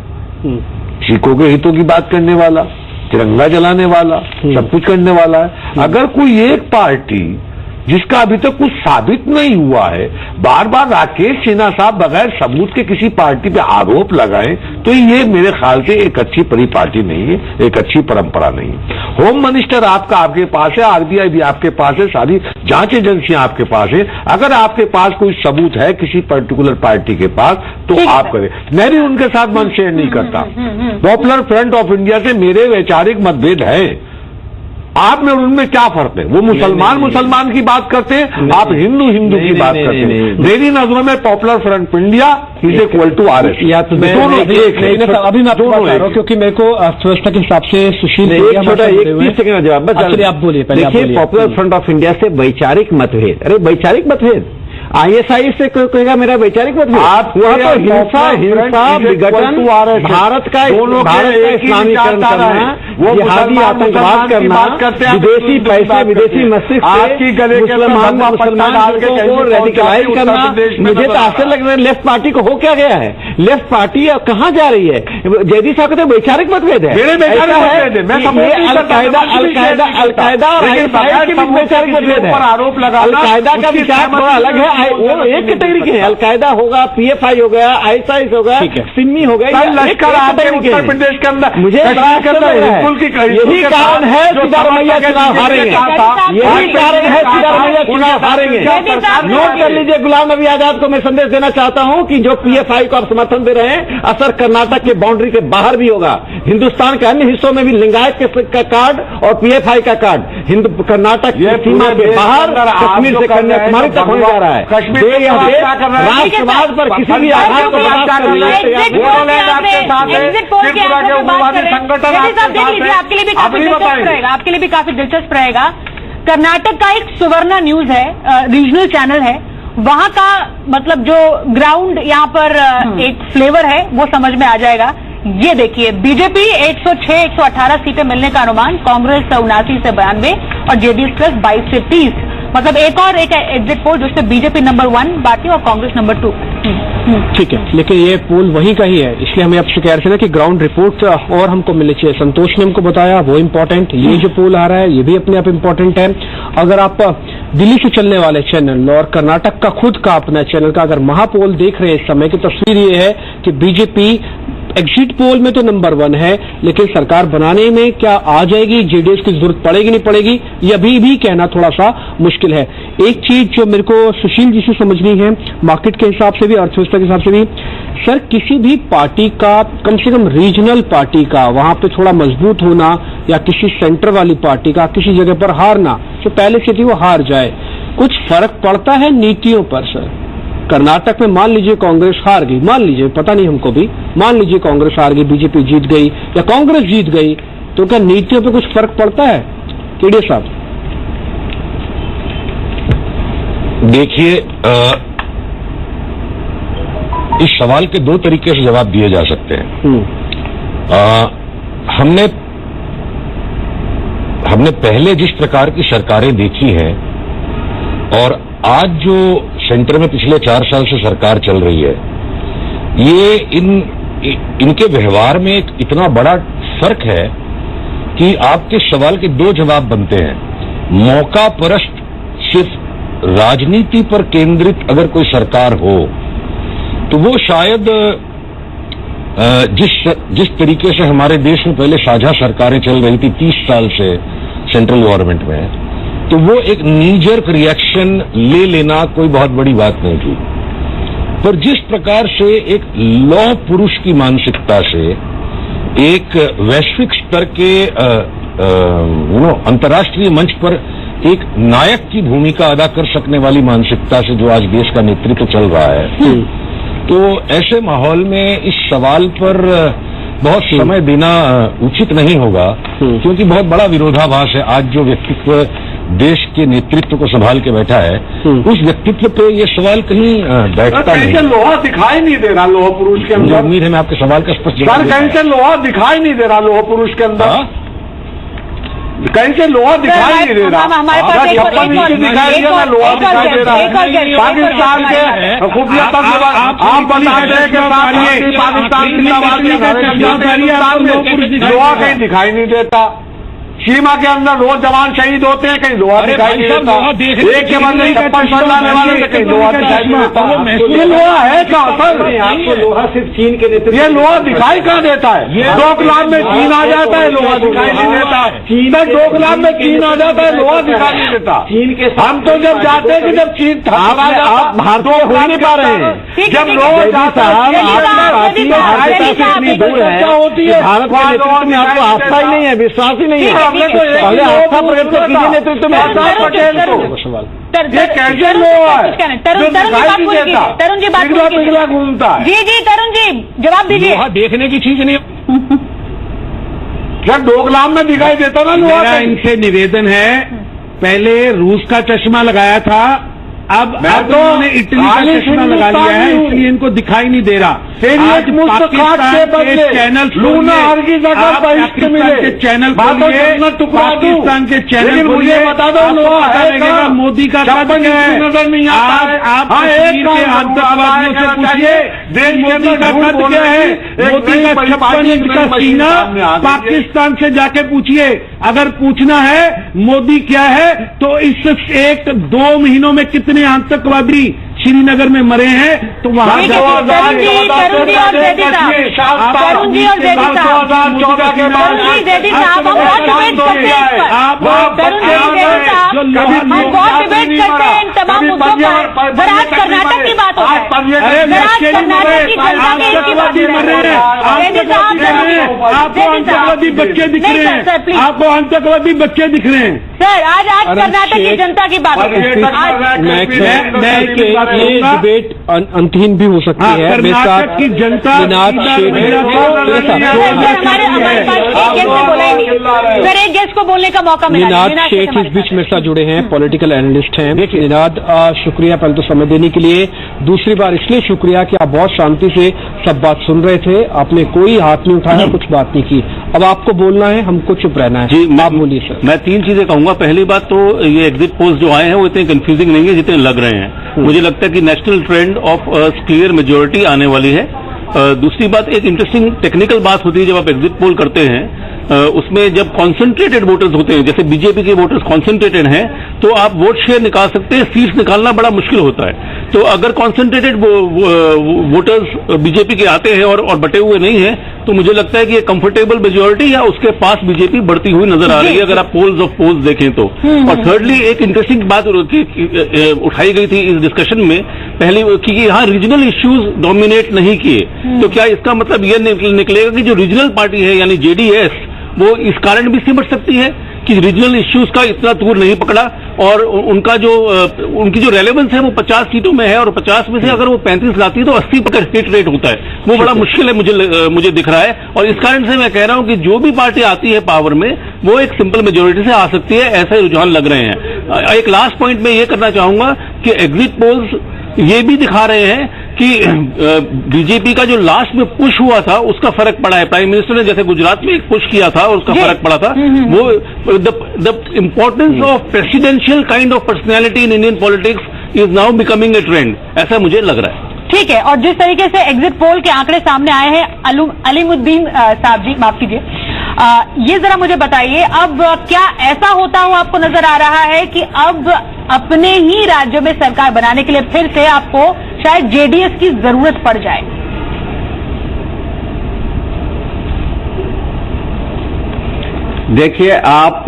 सिखों के हितों की बात करने वाला, तिरंगा जलाने वाला, सब कुछ करने वाला है। अगर कोई एक पार्टी जिसका अभी तक कुछ साबित नहीं हुआ है, बार बार राकेश सिन्हा साहब बगैर सबूत के किसी पार्टी पे आरोप लगाएं, तो ये मेरे ख्याल से एक अच्छी परिपाटी नहीं है, एक अच्छी परंपरा नहीं है। होम मिनिस्टर आपके पास है, आरबीआई भी आपके पास है, सारी जांच एजेंसियां आपके पास है। अगर आपके पास कोई सबूत है किसी पर्टिकुलर पार्टी के पास, तो आप करें। मैं भी उनके साथ मन शेयर नहीं करता। पॉपुलर फ्रंट ऑफ इंडिया से मेरे वैचारिक मतभेद है, आप में और उनमें क्या फर्क है? वो मुसलमान की बात करते हैं, आप हिंदू की बात करते हैं। मेरी नजरों में Popular Front India is equal to RSS. दोनों एक। अभी मैं आपको बता रहा हूं, क्योंकि मेरे को अर्थव्यवस्था के हिसाब से सुशील एक 30 सेकंड का जवाब। आप बोलिए। देखिए, पॉपुलर फ्रंट ऑफ इंडिया से वैचारिक मतभेद, अरे वैचारिक मतभेद, ISI से कहेगा मेरा वैचारिक मतभेद। आप वहाँ तो हिंसा विघटन, भारत का इस्लामीकरण करना, जिहादी आतंकवाद करना, विदेशी पैसे, विदेशी मस्तिष्क आपकी गले के मुसलमान को रेडिकलाइज करना। मुझे तो आश्चर्य लग रहा है लेफ्ट पार्टी को हो क्या गया है। लेफ्ट पार्टी कहाँ जा रही है? जयदीप साहब कहते वैचारिक मतभेद है। अलकायदा और ISI के बीच वैचारिक मतभेद है। आरोप लगा अलकायदा का विचार थोड़ा अलग है। वो एक कैटेगरी के हैं। अलकायदा होगा, PFI हो गया, ISI हो गया, सिमी हो गया, लश्कर उत्तर प्रदेश के अंदर मुझे यही कारण है सिद्धारमैया चुनाव हारेंगे। यही कारण है सिद्धारमैया चुनाव हारेंगे। नोट कर लीजिए, गुलाम नबी आजाद को मैं संदेश देना चाहता हूं कि जो PFI को आप समर्थन दे रहे हैं, असर कर्नाटक के बाउंड्री के बाहर भी होगा। हिंदुस्तान के अन्य हिस्सों में भी लिंगायत का कार्ड और PFI का कार्ड कर्नाटक की सीमा के बाहर कश्मीर से कन्याकुमारी तक होने जा रहा है। राष्ट्रवाद पर किसी भी आधार को आपके लिए भी काफी दिलचस्प रहेगा। कर्नाटक का एक सुवर्णा न्यूज है, रीजनल चैनल है, वहां का मतलब जो ग्राउंड यहाँ पर एक फ्लेवर है वो समझ में आ जाएगा। ये देखिए, बीजेपी 106-118 सीटें मिलने का अनुमान, कांग्रेस 79 से 92 और जेडीएस प्लस 22 से 30। मतलब एक एग्जिट पोल जिसमें बीजेपी नंबर 1 बाकी और कांग्रेस नंबर 2। ठीक है, लेकिन ये पोल वही का ही है, इसलिए हमें आपसे कह रहे थे ना कि ग्राउंड रिपोर्ट और हमको मिलनी चाहिए। संतोष ने हमको बताया वो इम्पोर्टेंट, ये जो पोल आ रहा है ये भी अपने आप इम्पोर्टेंट है। अगर आप दिल्ली से चलने वाले चैनल और कर्नाटक का खुद का अपना चैनल का अगर महापोल देख रहे हैं इस समय की तस्वीर ये है कि बीजेपी एग्जिट पोल में तो नंबर 1 है, लेकिन सरकार बनाने में क्या आ जाएगी, जेडीएस की जरूरत पड़ेगी नहीं पड़ेगी, ये अभी भी कहना थोड़ा सा मुश्किल है। एक चीज जो मेरे को सुशील जी से समझनी है, मार्केट के हिसाब से भी, अर्थव्यवस्था के हिसाब से भी, सर किसी भी पार्टी का, कम से कम रीजनल पार्टी का वहां पे थोड़ा मजबूत होना या किसी सेंटर वाली पार्टी का किसी जगह पर हारना, तो पहले से थी वो हार जाए, कुछ फर्क पड़ता है नीतियों पर सर? कर्नाटक में मान लीजिए कांग्रेस हार गई, मान लीजिए, पता नहीं हमको भी, मान लीजिए कांग्रेस हार गई, बीजेपी जीत गई या कांग्रेस जीत गई, तो क्या नीतियों पे कुछ फर्क पड़ता है? केडिया साहब देखिए, इस सवाल के दो तरीके से जवाब दिए जा सकते हैं। हमने पहले जिस प्रकार की सरकारें देखी हैं और आज जो सेंटर में पिछले 4 साल से सरकार चल रही है, ये इनके व्यवहार में एक इतना बड़ा फर्क है कि आपके सवाल के 2 जवाब बनते हैं। मौका परस्त सिर्फ राजनीति पर केंद्रित अगर कोई सरकार हो तो वो शायद जिस तरीके से हमारे देश में पहले साझा सरकारें चल रही थी 30 साल से सेंट्रल गवर्नमेंट में, तो वो एक नीजर्क रिएक्शन ले लेना कोई बहुत बड़ी बात नहीं थी। पर जिस प्रकार से एक लौह पुरुष की मानसिकता से एक वैश्विक स्तर के अंतर्राष्ट्रीय मंच पर एक नायक की भूमिका अदा कर सकने वाली मानसिकता से जो आज देश का नेतृत्व चल रहा है, तो ऐसे माहौल में इस सवाल पर बहुत समय देना उचित नहीं होगा, क्योंकि बहुत बड़ा विरोधाभास है। आज जो व्यक्तित्व देश के नेतृत्व को संभाल के बैठा है, उस व्यक्तित्व पे ये सवाल कहीं बैठता नहीं। लोहा दिखाई नहीं दे रहा लोह पुरुष के अंदर। उम्मीद है मैं आपके सवाल का स्पष्ट जवाब कहीं से लोहा दिखाई नहीं दे रहा लोह पुरुष के अंदर। कहीं से लोहा दिखाई नहीं दे रहा। हमारे पास दिखाई दिया ना, लोहा दिखाई दे रहा है। पाकिस्तान के खुफिया तंत्र आप बता रहे कि पाकिस्तान में लोहा कहीं दिखाई नहीं देता। सीमा के अंदर रोज जवान शहीद होते हैं, कहीं लोहा दिखाई नहीं देता। एक के बाद छप्पन लाने वाले से कहीं लोहा दिखाई नहीं देता। ये लोहा है क्या सर? आपको लोहा सिर्फ चीन के नेतृत्व, ये लोहा दिखाई कहाँ देता है? डोकलाम में चीन आ जाता है, लोहा दिखाई नहीं देता। डोकलाम में चीन आ जाता है, लोहा दिखाई नहीं देता। चीन के हम तो जब जाते हैं कि जब चीन आप भारतीय हो नहीं पा रहे हैं। जब लोग जाता है दूर है होती है, भारत के नेतृत्व में आपको आस्था ही नहीं है, विश्वास ही नहीं है। पहले आस्था प्रकट तो कीजिए नेतृत्व में। पटेल को ये कैसे लोहा है? तरुण जी बात पिघला घूमता है। जी तरुण जी जवाब दीजिए। देखने की चीज नहीं। जब डोकलाम में दिखाई देता ना लोहा। मेरा इनसे निवेदन है, पहले रूस का चश्मा लगाया था, अब उन्होंने इटली का चश्मा लगा लिया है, इसलिए इनको दिखाई नहीं दे रहा। आज पाकिस्तान के चैनल चैनल पाकिस्तान के चैनल मुझे बता दो लगेगा मोदी का कद क्या है। नजर नहीं आप कश्मीर के आतंकवादियों से पूछिए मोदी का कद क्या है। मोदी का 56 इंच का सीना पाकिस्तान से जाके पूछिए। अगर पूछना है मोदी क्या है तो इस 1-2 महीनों में कितने आतंकवादी श्रीनगर में मरे हैं तो वहां तरुण जी और जैदी साहब, तरुण जी और जैदी साहब, तरुण जी जैदी साहब, हम बहुत डिबेट करते हैं इस पर। तरुण जी जैदी साहब, हम बहुत डिबेट करते हैं इन तमाम मुद्दों पर। जरा आज कर्नाटक की बात हो रही है, जरा आज कर्नाटक की जनता के हित की बात हो रही है। जैदी साहब, आपको आतंकवादी बच्चे दिख रहे हैं, आपको आतंकवादी बच्चे दिख रहे हैं सर। आज कर्नाटक की जनता की बात हो रही है। ये डिबेट अंतहीन भी हो सकती है। मेरे साथ की जनता निनाद शेठ सर, एक गेस्ट को बोलने का मौका मिला। निनाद शेठ इस बीच मेरे साथ जुड़े हैं, पॉलिटिकल एनालिस्ट हैं। निनाद, शुक्रिया पहले तो समय देने के लिए। दूसरी बार इसलिए शुक्रिया कि आप बहुत शांति से सब बात सुन रहे थे, आपने कोई हाथ नहीं उठाया, कुछ बात नहीं की। अब आपको बोलना है, हमको चुप रहना है। जी, आप बोलिए सर। मैं 3 चीजें कहूंगा। पहली बात तो ये एग्जिट पोल्स जो आए हैं वो इतने कंफ्यूजिंग नहीं है जितने लग रहे हैं। मुझे लगता है कि national trend of clear majority आने वाली है। दूसरी बात, एक इंटरेस्टिंग टेक्निकल बात होती है जब आप एग्जिट पोल करते हैं, उसमें जब कॉन्सेंट्रेटेड वोटर्स होते हैं, जैसे बीजेपी के वोटर्स कॉन्सेंट्रेटेड हैं, तो आप वोट शेयर निकाल सकते हैं, सीट्स निकालना बड़ा मुश्किल होता है। तो अगर कॉन्सेंट्रेटेड वोटर्स बीजेपी के आते हैं और बटे हुए नहीं हैं, तो मुझे लगता है कि ये कंफर्टेबल मेजोरिटी या उसके पास बीजेपी बढ़ती हुई नजर आ रही है, अगर आप पोल्स ऑफ पोल्स देखें तो। और थर्डली, एक इंटरेस्टिंग बात उठाई गई थी इस डिस्कशन में, पहली कि यहाँ रीजनल इश्यूज डोमिनेट नहीं किए। तो क्या इसका मतलब ये निकलेगा कि जो रीजनल पार्टी है यानी जेडीएस, वो इस कारण भी सिमट सकती है कि रीजनल इश्यूज का इतना दूर नहीं पकड़ा और उनकी जो रेलेवेंस है वो 50 सीटों में है, और 50 में से अगर वो 35 लाती है तो 80% हिट रेट होता है। वो बड़ा मुश्किल है मुझे दिख रहा है। और इस कारण से मैं कह रहा हूं कि जो भी पार्टी आती है पावर में वो एक सिंपल मेजोरिटी से आ सकती है, ऐसे रुझान लग रहे हैं। एक लास्ट पॉइंट मैं ये करना चाहूंगा कि एग्जिट पोल्स ये भी दिखा रहे हैं कि बीजेपी का जो लास्ट में पुश हुआ था उसका फर्क पड़ा है। प्राइम मिनिस्टर ने जैसे गुजरात में एक पुश किया था और उसका फर्क पड़ा था। वो the importance of presidential kind of personality in Indian politics is now becoming a trend, ऐसा मुझे लग रहा है। ठीक है, और जिस तरीके से एग्जिट पोल के आंकड़े सामने आए हैं, अलीमुद्दीन साहब जी, माफ कीजिए, ये जरा मुझे बताइए, अब क्या ऐसा होता हुआ आपको नजर आ रहा है कि अब अपने ही राज्यों में सरकार बनाने के लिए फिर से आपको शायद जेडीएस की जरूरत पड़ जाए? देखिए, आप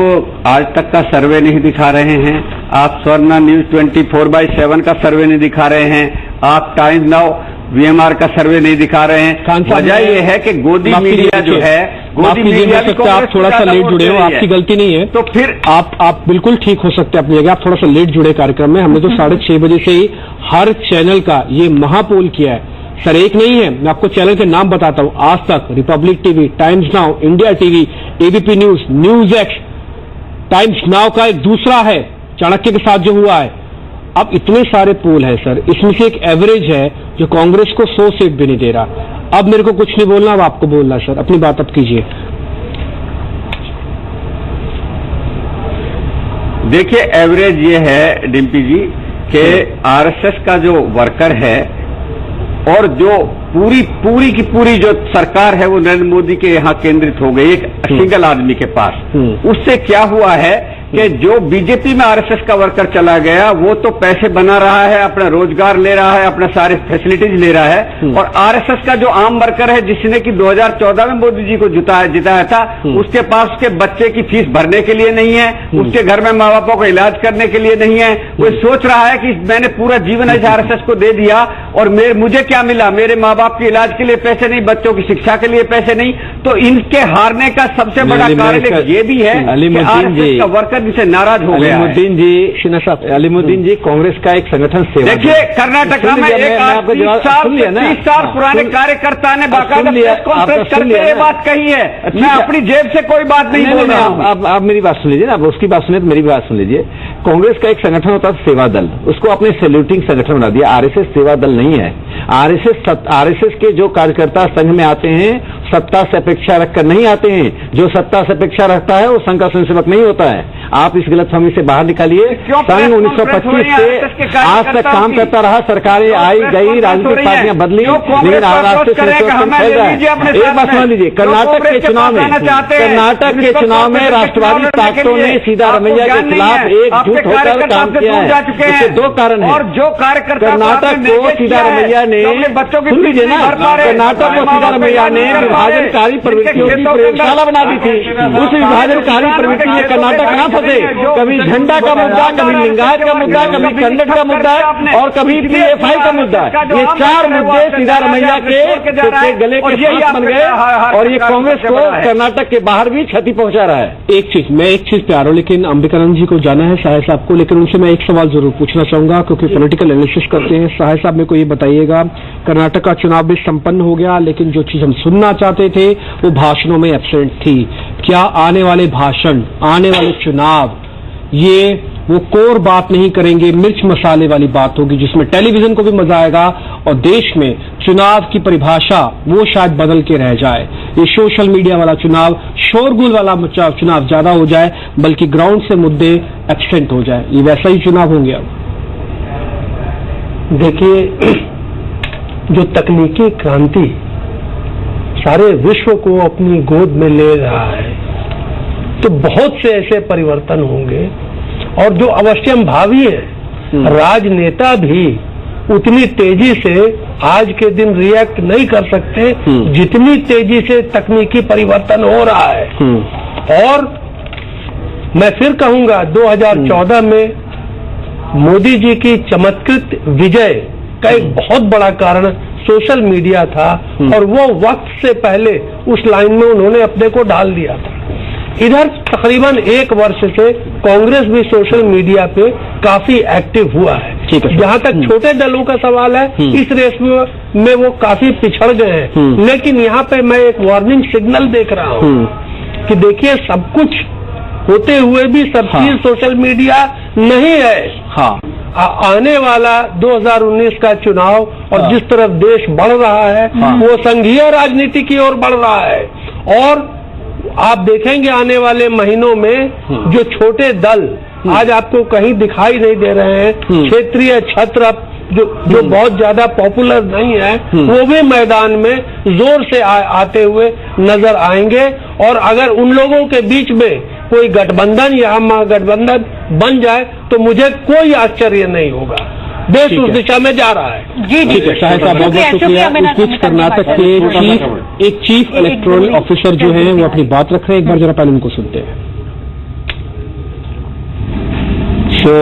आज तक का सर्वे नहीं दिखा रहे हैं, आप स्वर्णा न्यूज 24/7 का सर्वे नहीं दिखा रहे हैं, आप टाइम्स नाउ वीएमआर का सर्वे नहीं दिखा रहे हैं। वजह यह है कि गोदी मीडिया जो है, गोदी मीडिया आप थोड़ा सा लेट जुड़े हो, आपकी गलती नहीं है। तो फिर आप बिल्कुल ठीक हो सकते हैं अपनी जगह, आप थोड़ा सा लेट जुड़े कार्यक्रम में। हमने तो 6:30 बजे से ही हर चैनल का ये महापोल किया है सर, एक नहीं है। मैं आपको चैनल के नाम बताता हूं, आज तक, Republic TV, times now, India TV, ABP news, news x, times now का एक दूसरा है चाणक्य के साथ जो हुआ है। अब इतने सारे पोल है सर, इसमें से एक एवरेज है जो कांग्रेस को 100 सीट भी नहीं दे रहा। अब मेरे को कुछ नहीं बोलना, अब आपको बोलना है सर, अपनी बात अब कीजिए। देखिए, एवरेज ये है डिम्पी जी कि आरएसएस का जो वर्कर है और जो पूरी की पूरी जो सरकार है वो नरेंद्र मोदी के यहाँ केंद्रित हो गई एक सिंगल आदमी के पास। उससे क्या हुआ है कि जो बीजेपी में आरएसएस का वर्कर चला गया वो तो पैसे बना रहा है, अपना रोजगार ले रहा है, अपना सारे फैसिलिटीज ले रहा है, और आरएसएस का जो आम वर्कर है जिसने कि 2014 में मोदी जी को जिताया था, उसके पास उसके बच्चे की फीस भरने के लिए नहीं है, उसके घर में माँ बापों को इलाज करने के लिए नहीं है। वो सोच रहा है कि मैंने पूरा जीवन इस आरएसएस को दे दिया और मुझे क्या मिला, मेरे माँ बाप के इलाज के लिए पैसे नहीं, बच्चों की शिक्षा के लिए पैसे नहीं। तो इनके हारने का सबसे बड़ा कारण ये भी है कि आरएसएस का वर्कर जिसे नाराज हो गया। अलीमुद्दीन जी, अलीमुद्दीन जी कांग्रेस का एक संगठन सेवा। देखिए, कर्नाटक में एक 30 साल पुराने कार्यकर्ता ने बाकायदा प्रेस कॉन्फ्रेंस करके ये बात कही है। मैं अपनी जेब से कोई बात नहीं बोल रहा हूं। आप मेरी बात सुन लीजिए ना, आप उसकी बात सुनिए तो मेरी बात सुन लीजिए। कांग्रेस का एक संगठन होता था सेवा दल, उसको अपने सैल्यूटिंग संगठन बना दिया। आरएसएस सेवा दल नहीं है। आरएसएस के जो कार्यकर्ता संघ में आते हैं सत्ता से अपेक्षा रखकर नहीं आते हैं। जो सत्ता से अपेक्षा रखता है वो संघ का स्वयंसेवक नहीं होता है। आप इस गलतफहमी से बाहर निकालिए। संघ 1925 से आज तक काम करता रहा, सरकारें आई गई, राजनीतिक पार्टियां बदली, लेकिन राष्ट्रीय स्वयंसेवक फैल रहा है। एक बात समझ लीजिए, कर्नाटक के चुनाव में राष्ट्रवादी ताकतों ने सीतारमैया के खिलाफ एकजुट होकर काम किया है। इसके दो कारण हैं। कर्नाटक को सीतारमैया ने, सुन लीजिए ना, कर्नाटक को सीतारमैया ने विभाजनकारी प्रवृत्तियों की प्रयोगशाला बना दी थी। उस विभाजनकारी प्रवृत्ति में कर्नाटक ना फंसे। कभी झंडा का मुद्दा, कभी लिंगायत का मुद्दा, कभी कन्नड़ का मुद्दा और कभी पीएफआई का मुद्दा। ये चार मुद्दे सीतारमैया के गले के साथ बन गए और ये कांग्रेस को कर्नाटक के बाहर भी क्षति पहुंचा रहा है। मैं एक चीज पे आ रहा हूं, लेकिन अंबिकानंद जी को जाना है, साहे साहब को, लेकिन उनसे मैं एक सवाल जरूर पूछना चाहूंगा क्योंकि पॉलिटिकल एनालिसिस करते हैं। साहे साहब मेरे को ये बताइएगा, कर्नाटक का चुनाव भी संपन्न हो गया, लेकिन जो चीज हम सुनना चाहते थे वो भाषणों में एब्सेंट थी। क्या आने वाले भाषण, आने वाले चुनाव ये वो कोर बात नहीं करेंगे, मिर्च मसाले वाली बात होगी जिसमें टेलीविजन को भी मजा आएगा और देश में चुनाव की परिभाषा वो शायद बदल के रह जाए। ये सोशल मीडिया वाला चुनाव, शोरगुल वाला चुनाव ज्यादा हो जाए, बल्कि ग्राउंड से मुद्दे एब्सेंट हो जाए। ये वैसा ही चुनाव होंगे। अब देखिए, जो तकनीकी क्रांति सारे विश्व को अपनी गोद में ले रहा है, तो बहुत से ऐसे परिवर्तन होंगे और जो अवश्यम भावी है, राजनेता भी उतनी तेजी से आज के दिन रिएक्ट नहीं कर सकते जितनी तेजी से तकनीकी परिवर्तन हो रहा है। और मैं फिर कहूंगा 2014 में मोदी जी की चमत्कृत विजय का एक बहुत बड़ा कारण सोशल मीडिया था और वो वक्त से पहले उस लाइन में उन्होंने अपने को डाल दिया था। इधर तकरीबन 1 वर्ष से कांग्रेस भी सोशल मीडिया पे काफी एक्टिव हुआ है। जहां तक छोटे दलों का सवाल है, इस रेस में वो काफी पिछड़ गए हैं। लेकिन यहाँ पे मैं एक वार्निंग सिग्नल देख रहा हूँ कि देखिए, सब कुछ होते हुए भी सब चीज सोशल मीडिया नहीं है। आने वाला 2019 का चुनाव और जिस तरफ देश बढ़ रहा है वो संघीय राजनीति की ओर बढ़ रहा है। और आप देखेंगे आने वाले महीनों में जो छोटे दल आज आपको कहीं दिखाई नहीं दे रहे हैं, क्षेत्रीय छत्र जो बहुत ज्यादा पॉपुलर नहीं है, वो भी मैदान में जोर से आते हुए नजर आएंगे। और अगर उन लोगों के बीच में कोई गठबंधन या महागठबंधन बन जाए तो मुझे कोई आश्चर्य नहीं होगा। देश उस दिशा में जा रहा है। जी ठीक है, शायद साहब बहुत शुक्रिया। इस बीच कर्नाटक के चीफ इलेक्टोरल ऑफिसर जो है वो अपनी बात रख रहे हैं, एक बार जरा पहले उनको सुनते हैं। So,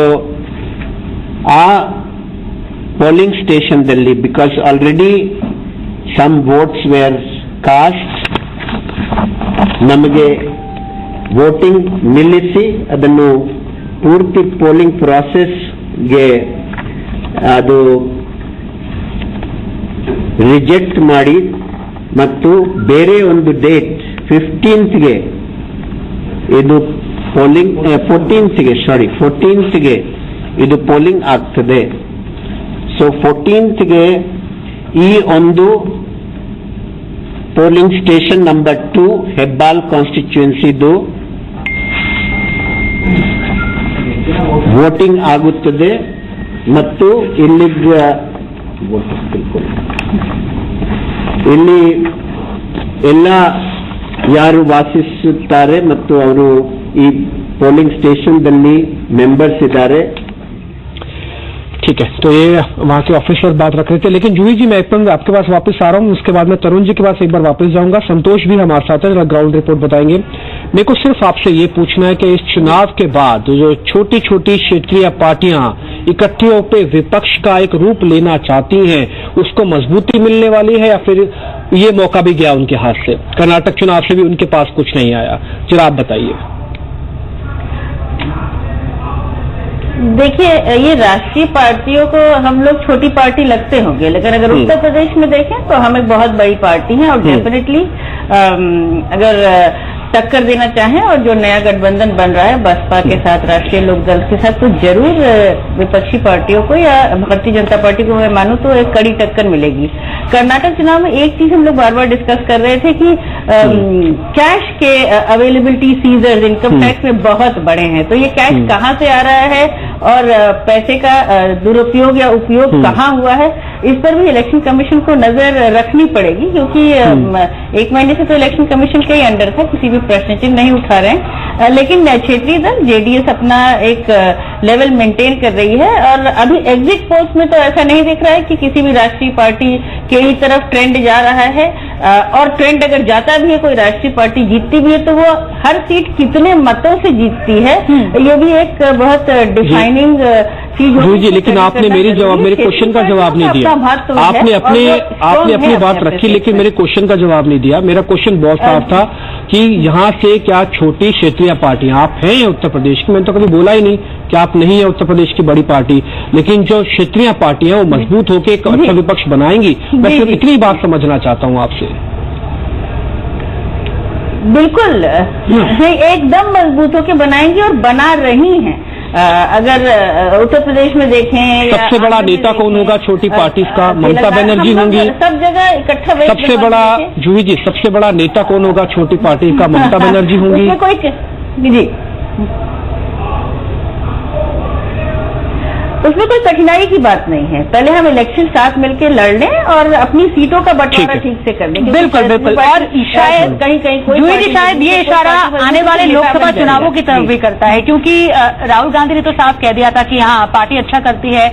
polling station Delhi, because already some votes were cast. ನಮಗೆ ವೋಟಿಂಗ್ ನಿಲ್ಲಿಸಿ ಅದನ್ನು ಪೂರ್ತಿ ಪೋಲಿಂಗ್ ಪ್ರಾಸೆಸ್ಗೆ ಅದು ರಿಜೆಕ್ಟ್ ಮಾಡಿ ಮತ್ತು ಬೇರೆ ಒಂದು ಡೇಟ್ 15th ಇದು ಪೋಲಿಂಗ್ 14th ಇದು ಪೋಲಿಂಗ್ ಆಗ್ತದೆ. ಸೊ 14th ಈ ಒಂದು ಪೋಲಿಂಗ್ ಸ್ಟೇಷನ್ ನಂಬರ್ 2 ಹೆಬ್ಬಾಲ್ ಕಾನ್ಸ್ಟಿಟ್ಯೂನ್ಸಿದು ವೋಟಿಂಗ್ ಆಗುತ್ತದೆ ಮತ್ತು ಇಲ್ಲಿ ಎಲ್ಲ ಯಾರು ವಾಸಿಸುತ್ತಾರೆ ಮತ್ತು ಅವರು ಈ ಪೋಲಿಂಗ್ ಸ್ಟೇಷನ್ದಲ್ಲಿ ಮೆಂಬರ್ಸ್ ಇದ್ದಾರೆ. ठीक है, तो ये वहां के ऑफिसर बात रख रहे थे। लेकिन जूही जी, मैं एक बार आपके पास वापस आ रहा हूं, उसके बाद मैं तरुण जी के पास एक बार वापस जाऊंगा। संतोष भी हमारे साथ है, ग्राउंड रिपोर्ट बताएंगे। मेरे को सिर्फ आपसे ये पूछना है कि इस चुनाव के बाद जो छोटी छोटी क्षेत्रीय पार्टियां इकट्ठी होकर विपक्ष का एक रूप लेना चाहती हैं, उसको मजबूती मिलने वाली है या फिर ये मौका भी गया उनके हाथ से? कर्नाटक चुनाव से भी उनके पास कुछ नहीं आया, जरा आप बताइए। देखिए, ये राष्ट्रीय पार्टियों को हम लोग छोटी पार्टी लगते होंगे, लेकिन अगर उत्तर प्रदेश में देखें तो हम एक बहुत बड़ी पार्टी हैं और डेफिनेटली अगर टक्कर देना चाहें और जो नया गठबंधन बन रहा है बसपा के साथ, राष्ट्रीय लोकदल के साथ, तो जरूर विपक्षी पार्टियों को या भारतीय जनता पार्टी को मैं मानूं तो एक कड़ी टक्कर मिलेगी। कर्नाटक चुनाव में एक चीज हम लोग बार बार डिस्कस कर रहे थे कि कैश के अवेलेबिलिटी, सीजर्स इनकम टैक्स में बहुत बड़े हैं, तो ये कैश कहाँ से आ रहा है और पैसे का दुरुपयोग या उपयोग कहाँ हुआ है, इस पर भी इलेक्शन कमीशन को नजर रखनी पड़ेगी, क्योंकि एक महीने से तो इलेक्शन कमीशन के ही अंडर था, किसी भी प्रश्न चिन्ह नहीं उठा रहे हैं, लेकिन क्षेत्रीय दल जेडीएस अपना एक लेवल मेंटेन कर रही है। और अभी एग्जिट पोल्स में तो ऐसा नहीं दिख रहा है कि किसी भी राष्ट्रीय पार्टी के ही तरफ ट्रेंड जा रहा है, और ट्रेंड अगर जाता भी है, कोई राष्ट्रीय पार्टी जीतती भी है, तो वो हर सीट कितने मतों से जीतती है, ये भी एक बहुत डिफाइनिंग चीज होगी। जी, लेकिन आपने मेरे क्वेश्चन का जवाब नहीं दिया। आपने अपनी बात रखी, लेकिन मेरे क्वेश्चन का जवाब नहीं दिया। मेरा क्वेश्चन बहुत साफ था कि यहाँ से क्या छोटी क्षेत्रीय पार्टियां, आप हैं उत्तर प्रदेश की, मैंने तो कभी बोला ही नहीं कि आप नहीं है उत्तर प्रदेश की बड़ी पार्टी, लेकिन जो क्षेत्रीय पार्टियां वो मजबूत होकर एक अच्छा विपक्ष बनाएंगी। मैं सिर्फ इतनी बात समझना चाहता हूँ आपसे। बिल्कुल एकदम मजबूत होकर बनाएंगी और बना रही हैं। अगर उत्तर प्रदेश में देखें, सबसे बड़ा नेता कौन होगा छोटी पार्टी का? ममता बनर्जी होंगी। सब जगह इकट्ठा सबसे बड़ा जूही जी, सबसे बड़ा नेता कौन होगा छोटी पार्टी का? ममता बनर्जी होंगी। उसमें कोई कठिनाई की बात नहीं है। पहले हम इलेक्शन साथ मिलकर लड़ लें और अपनी सीटों का बंटवारा ठीक से कर लें। बिल्कुल बिल्कुल। और शायद कहीं शायद ये इशारा आने वाले लोकसभा चुनावों की तरफ भी करता है, क्योंकि राहुल गांधी ने तो साफ कह दिया था कि हाँ पार्टी अच्छा करती है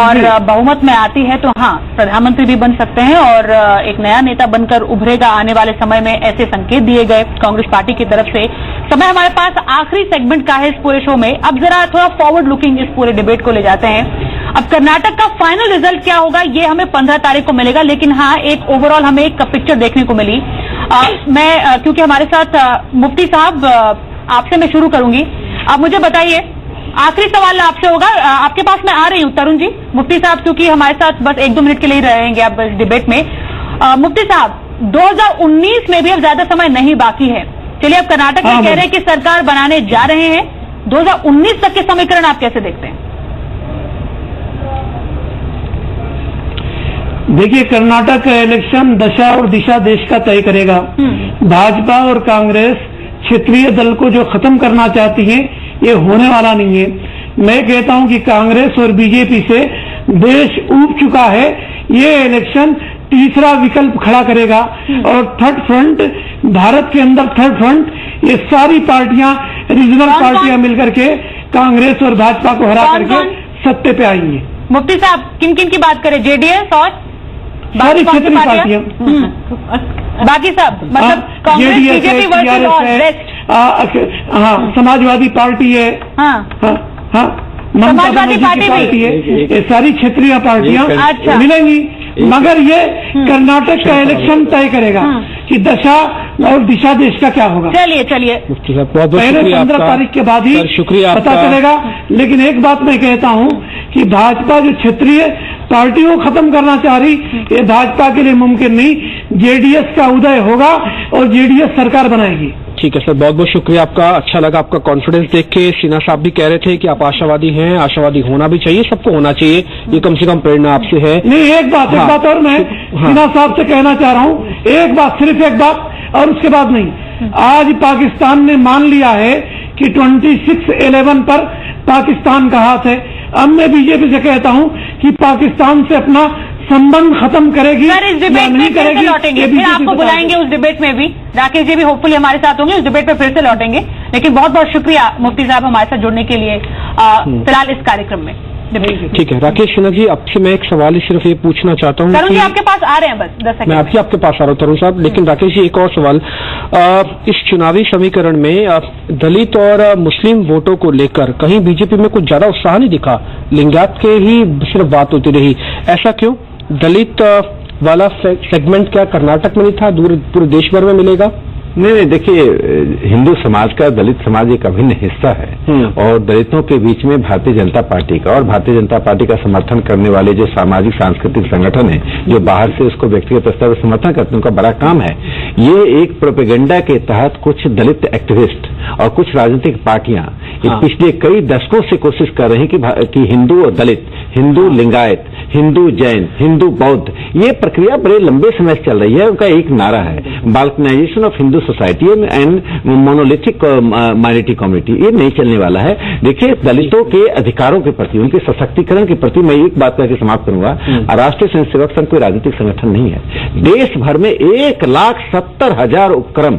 और बहुमत में आती है तो हाँ प्रधानमंत्री भी बन सकते हैं और एक नया नेता बनकर उभरेगा आने वाले समय में, ऐसे संकेत दिए गए कांग्रेस पार्टी की तरफ से। समय हमारे पास आखिरी सेगमेंट का है इस पूरे शो में। अब जरा थोड़ा फॉरवर्ड लुकिंग इस पूरे डिबेट को ले जाते हैं। अब कर्नाटक का फाइनल रिजल्ट क्या होगा ये हमें 15 तारीख को मिलेगा, लेकिन हाँ एक ओवरऑल हमें एक पिक्चर देखने को मिली। क्योंकि हमारे साथ मुफ्ती साहब, आपसे मैं शुरू करूंगी। आप मुझे बताइए, आखिरी सवाल आपसे होगा, आपके पास मैं आ रही हूँ तरुण जी। मुफ्ती साहब क्योंकि हमारे साथ बस 1-2 मिनट के लिए रहेंगे आप इस डिबेट में। मुफ्ती साहब, 2019 में भी अब ज्यादा समय नहीं बाकी है। चलिए, अब कर्नाटक में कह रहे हैं कि सरकार बनाने जा रहे हैं, 2019 तक के समीकरण आप कैसे देखते हैं? देखिए, कर्नाटक का इलेक्शन दशा और दिशा देश का तय करेगा। भाजपा और कांग्रेस क्षेत्रीय दल को जो खत्म करना चाहती है ये होने वाला नहीं है। मैं कहता हूं कि कांग्रेस और बीजेपी से देश ऊब चुका है। ये इलेक्शन तीसरा विकल्प खड़ा करेगा और थर्ड फ्रंट, भारत के अंदर थर्ड फ्रंट, ये सारी पार्टियां, रीजनल पार्टियां मिलकर के कांग्रेस और भाजपा को हरा करके सत्ते पे आएंगी। मुफ्ती साहब, किन किन की बात करें? जेडीएस और सारी क्षेत्रीय पार्टियां, बाकी सब, मतलब कांग्रेस, बीजेपी वर्सेस हाँ, समाजवादी पार्टी है, समाजवादी पार्टी है, ये सारी क्षेत्रीय पार्टियां मिलेंगी। मगर ये कर्नाटक का इलेक्शन तय करेगा कि दशा और दिशा देश का क्या होगा। चलिए पहले 15 तारीख के बाद ही पता चलेगा। लेकिन एक बात मैं कहता हूं कि भाजपा जो क्षेत्रीय पार्टियों को खत्म करना चाह रही, ये भाजपा के लिए मुमकिन नहीं। जेडीएस का उदय होगा और जेडीएस सरकार बनाएगी। ठीक है सर, बहुत बहुत शुक्रिया आपका। अच्छा लगा आपका कॉन्फिडेंस देख के। सिन्हा साहब भी कह रहे थे कि आप आशावादी हैं, आशावादी होना भी चाहिए, सबको होना चाहिए, ये कम से कम प्रेरणा आपसे है। नहीं, एक बात और मैं सिन्हा साहब से कहना चाह रहा हूँ, एक बात, सिर्फ एक बात, और उसके बाद नहीं। आज पाकिस्तान ने मान लिया है कि 26/11 पर पाकिस्तान का हाथ है। अब मैं बीजेपी से कहता हूँ कि पाकिस्तान से अपना संबंध खत्म करेगी। सर, इस डिबेट में फिर से लौटेंगे, फिर आपको बुलाएंगे उस डिबेट में भी। राकेश जी भी होपफुली हमारे साथ होंगे, उस डिबेट में फिर से लौटेंगे। लेकिन बहुत बहुत शुक्रिया मुफ्ती साहब हमारे साथ जुड़ने के लिए फिलहाल इस कार्यक्रम में। ठीक है राकेश सिन्हा जी, आपसे मैं एक सवाल ही सिर्फ ये पूछना चाहता हूँ। तरुण जी आपके पास आ रहे हैं, बस 10 सेकंड। मैं आपके पास आ रहा हूँ तरुण साहब। लेकिन राकेश जी, एक और सवाल, इस चुनावी समीकरण में दलित और मुस्लिम वोटों को लेकर कहीं बीजेपी में कुछ ज्यादा उत्साह नहीं दिखा, लिंगायत के ही सिर्फ बात होती रही, ऐसा क्यों? दलित वाला सेगमेंट क्या कर्नाटक में नहीं था, पूरे देश भर में मिलेगा? नहीं, देखिए, हिंदू समाज का दलित समाज एक अभिन्न हिस्सा है और दलितों के बीच में भारतीय जनता पार्टी का और भारतीय जनता पार्टी का समर्थन करने वाले जो सामाजिक सांस्कृतिक संगठन है, जो बाहर से उसको व्यक्तिगत स्तर पर समर्थन करते हैं, उनका बड़ा काम है। ये एक प्रोपेगेंडा के तहत कुछ दलित एक्टिविस्ट और कुछ राजनीतिक पार्टियां पिछले कई दशकों से कोशिश कर रही हैं कि हिंदू और दलित, हिंदू लिंगायत, हिंदू जैन, हिंदू बौद्ध, ये प्रक्रिया बड़े लंबे समय से चल रही है। उनका एक नारा है balkanization of Hindu society and monolithic minority community. ये नहीं चलने वाला है। देखिए, दलितों के अधिकारों के प्रति, उनके सशक्तिकरण के प्रति मैं एक बात करके समाप्त करूंगा, राष्ट्रीय स्वयंसेवक संघ कोई राजनीतिक संगठन नहीं है। देश भर में 1,70,000 उपक्रम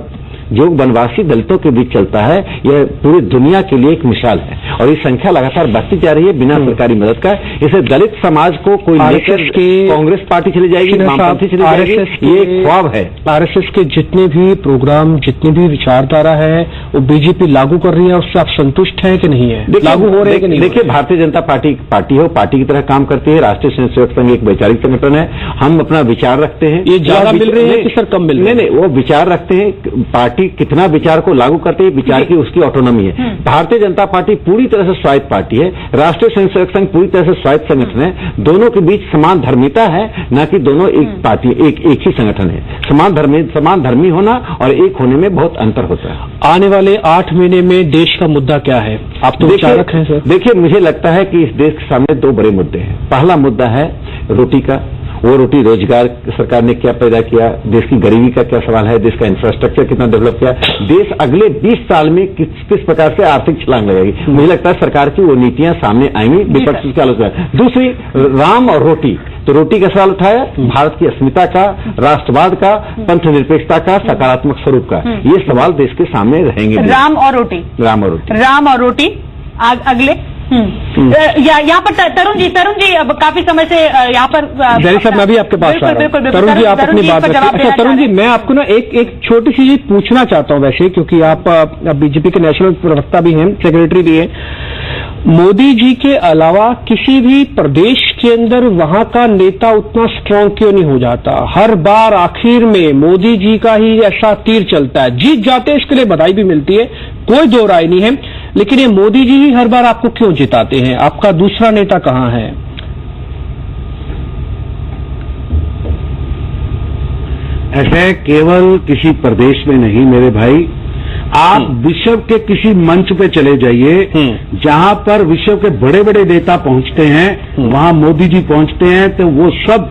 जो वनवासी दलितों के बीच चलता है, यह पूरी दुनिया के लिए एक मिसाल है और ये संख्या लगातार बढ़ती जा रही है बिना सरकारी मदद का। इसे दलित समाज को कोई लेकर कांग्रेस पार्टी चली जाएगी, वामपंथी चली जाएगी, ये एक ख्वाब है। आरएसएस के जितने भी प्रोग्राम, जितनी भी विचारधारा है, वो बीजेपी लागू कर रही है, उससे आप संतुष्ट हैं कि नहीं है? लागू हो रहे हैं कि नहीं? देखिए, भारतीय जनता पार्टी हो, पार्टी की तरह काम करती है। राष्ट्रीय स्वयंसेवक संघ एक वैचारिक संगठन है। हम अपना विचार रखते हैं। ये ज्यादा मिल रहे हैं कि सर कम मिल रहे हैं? नहीं, वो विचार रखते हैं। पार्टी कितना विचार को लागू करते हैं, विचार की उसकी ऑटोनॉमी है। भारतीय जनता पार्टी पूरी तरह से स्वायत्त पार्टी है। राष्ट्रीय स्वयंसेवक संघ पूरी तरह से स्वायत्त संगठन है। दोनों के बीच समान धर्मिता है, न कि दोनों एक पार्टी, एक ही संगठन है। समान धर्मी होना और एक होने में बहुत अंतर होता है। आने वाले 8 महीने में देश का मुद्दा क्या है? आप तो विचारक हैं सर। देखिए, मुझे लगता है कि इस देश के सामने 2 बड़े मुद्दे हैं। पहला मुद्दा है रोटी का। वो रोटी रोजगार सरकार ने क्या पैदा किया, देश की गरीबी का क्या सवाल है, देश का इंफ्रास्ट्रक्चर कितना डेवलप किया, देश अगले 20 साल में किस प्रकार से आर्थिक छलांग लगेगी। मुझे लगता है सरकार की वो नीतियां सामने आएंगी, विपक्ष की आलोचना। दूसरी, राम और रोटी। तो रोटी का सवाल उठाया, भारत की अस्मिता का, राष्ट्रवाद का, पंथ निरपेक्षता का, सकारात्मक स्वरूप का, ये सवाल देश के सामने रहेंगे। राम और रोटी अगले यहाँ पर तरुण जी अब काफी समय से यहाँ पर साहब मैं भी आपके पास आ रहा हूँ। तरुण जी, आप अपनी बात रखिए। अच्छा तरुण जी, मैं आपको ना एक छोटी सी चीज पूछना चाहता हूँ वैसे, क्योंकि आप बीजेपी के नेशनल प्रवक्ता भी हैं, सेक्रेटरी भी हैं। मोदी जी के अलावा किसी भी प्रदेश के अंदर वहां का नेता उतना स्ट्रांग क्यों नहीं हो जाता? हर बार आखिर में मोदी जी का ही ऐसा तीर चलता है। जीत जाते हैं, इसके लिए बधाई भी मिलती है, कोई दो राय नहीं है, लेकिन ये मोदी जी ही हर बार आपको क्यों जिताते हैं? आपका दूसरा नेता कहां है? ऐसे केवल किसी प्रदेश में नहीं मेरे भाई, आप विश्व के किसी मंच पे चले जाइए जहां पर विश्व के बड़े बड़े नेता पहुंचते हैं, वहां मोदी जी पहुंचते हैं, तो वो सब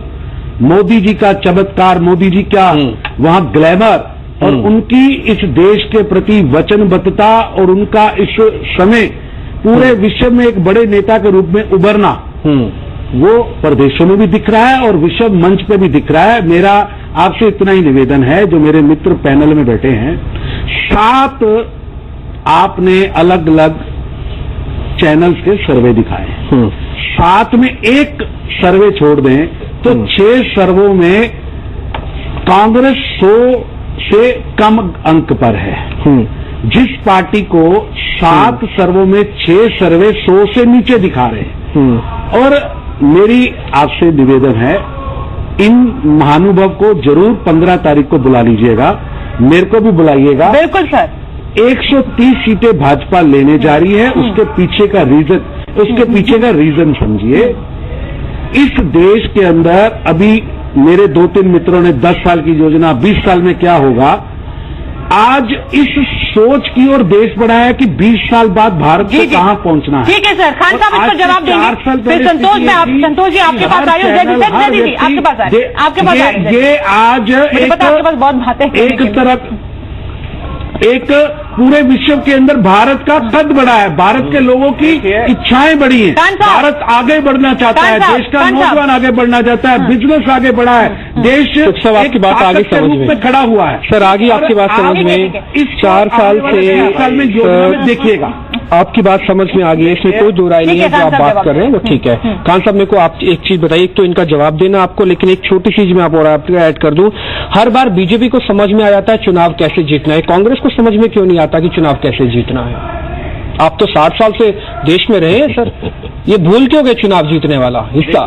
मोदी जी का चमत्कार, मोदी जी का वहां ग्लैमर और उनकी इस देश के प्रति वचनबद्धता और उनका इस समय पूरे विश्व में एक बड़े नेता के रूप में उभरना, वो प्रदेशों में भी दिख रहा है और विश्व मंच पे भी दिख रहा है। मेरा आपसे इतना ही निवेदन है, जो मेरे मित्र पैनल में बैठे हैं, 7 आपने अलग अलग चैनल्स के सर्वे दिखाए, 7 में एक सर्वे छोड़ दें तो 6 सर्वों में कांग्रेस 100 से कम अंक पर है। जिस पार्टी को 7 सर्वों में 6 सर्वे 100 से नीचे दिखा रहे हैं। और मेरी आपसे निवेदन है, इन महानुभव को जरूर 15 तारीख को बुला लीजिएगा, मेरे को भी बुलाइएगा। बिल्कुल सर। 130 सीटें भाजपा लेने जा रही है, उसके पीछे का रीजन समझिए। इस देश के अंदर अभी मेरे 2-3 मित्रों ने 10 साल की योजना, 20 साल में क्या होगा, आज इस सोच की ओर देश बढ़ा है कि 20 साल बाद भारत को कहां पहुंचना है। ठीक है सर, खान साहब इसका जवाब देंगे। फिर संतोष जी आपके पास आ रहे हो, आपके पास आ रहे। ये आज आपके पास बहुत बातें एक तरफ एक पूरे विश्व के अंदर भारत का कद बढ़ा है, भारत के लोगों की इच्छाएं बढ़ी हैं, भारत आगे बढ़ना चाहता है, देश का नौजवान आगे बढ़ना चाहता है, बिजनेस आगे बढ़ा है, देश आपकी बात आगे समझ में खड़ा हुआ है। सर आगे आपकी बात समझ में, इस 4 साल से देखिएगा आपकी बात समझ में आ गई है, इसमें कोई दो राय नहीं है। जो आप बात कर रहे हैं वो ठीक है। खान साहब, मेरे को आप एक चीज बताइए, एक तो इनका जवाब देना आपको, लेकिन एक छोटी चीज मैं आपको ऐड कर दूं। हर बार बीजेपी को समझ में आ जाता है चुनाव कैसे जीतना है, कांग्रेस को समझ में क्यों नहीं आता कि चुनाव कैसे जीतना है? आप तो 60 साल से देश में रहे हैं सर, ये भूल क्यों गए चुनाव जीतने वाला हिस्सा?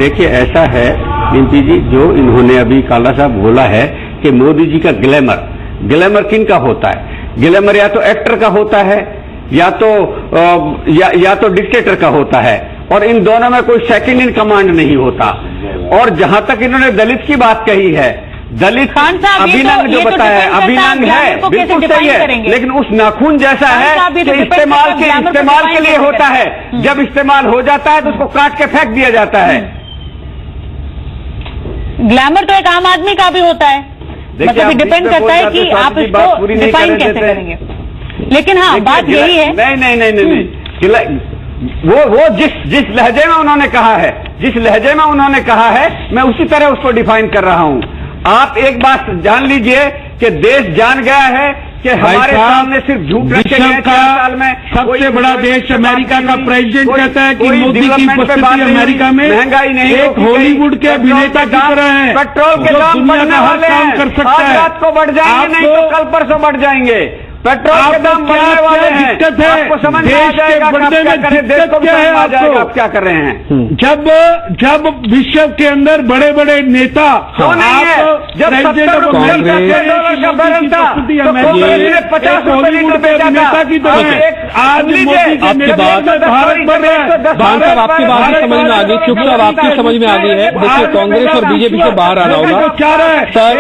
देखिए ऐसा है एमपी जी, जो इन्होंने अभी काला साहब बोला है कि मोदी जी का ग्लैमर किन का होता है? ग्लैमर या तो एक्टर का होता है, या तो डिक्टेटर का होता है, और इन दोनों में कोई सेकंड इन कमांड नहीं होता। और जहां तक इन्होंने दलित की बात कही है, दलित खान साहब, अभिनंग जो बताया है, अभिनंग है, बिल्कुल सही है, लेकिन उस नाखून जैसा है कि इस्तेमाल के लिए होता है, जब इस्तेमाल हो जाता है तो उसको काट के फेंक दिया जाता है। ग्लैमर तो एक आम आदमी का भी होता है, मतलब डिपेंड करता है कि आप इसको डिफाइन कैसे करेंगे। लेकिन हाँ, बात यही है, नहीं, वो जिस लहजे में उन्होंने कहा है, जिस लहजे में उन्होंने कहा है, मैं उसी तरह उसको डिफाइन कर रहा हूं। आप एक बात जान लीजिए कि देश जान गया है कि हमारे सामने सिर्फ झूठ रखे गए 4 साल में। सबसे बड़ा देश अमेरिका का प्रेसिडेंट कहता है कि मोदी की उपस्थिति अमेरिका में महंगाई नहीं, एक हॉलीवुड के अभिनेता की तरह है, पेट्रोल के दाम बढ़ने वाले हैं, कर सकता आज है, रात को बढ़ जाएंगे, नहीं तो कल परसों बढ़ जाएंगे। पेट्रोल के दाम बढ़ने वाले हैं, दिक्कत है, आपको समझ में आ जाएगा बढ़ने में देश को क्या है आ जाएगा आप आपको क्या कर रहे हैं। जब विश्व के अंदर बड़े बड़े नेता, तो नहीं है, जब $70 का बैरल था तो कांग्रेस ने $50 लीटर बेचा था। आज मोदी आपकी बात भारत बढ़ रहा है। खान साहब, आपकी बात भी समझ में आ गई, चुप साहब आपकी समझ में आ गई है। देखिए, कांग्रेस और बीजेपी से बाहर आना होगा सर,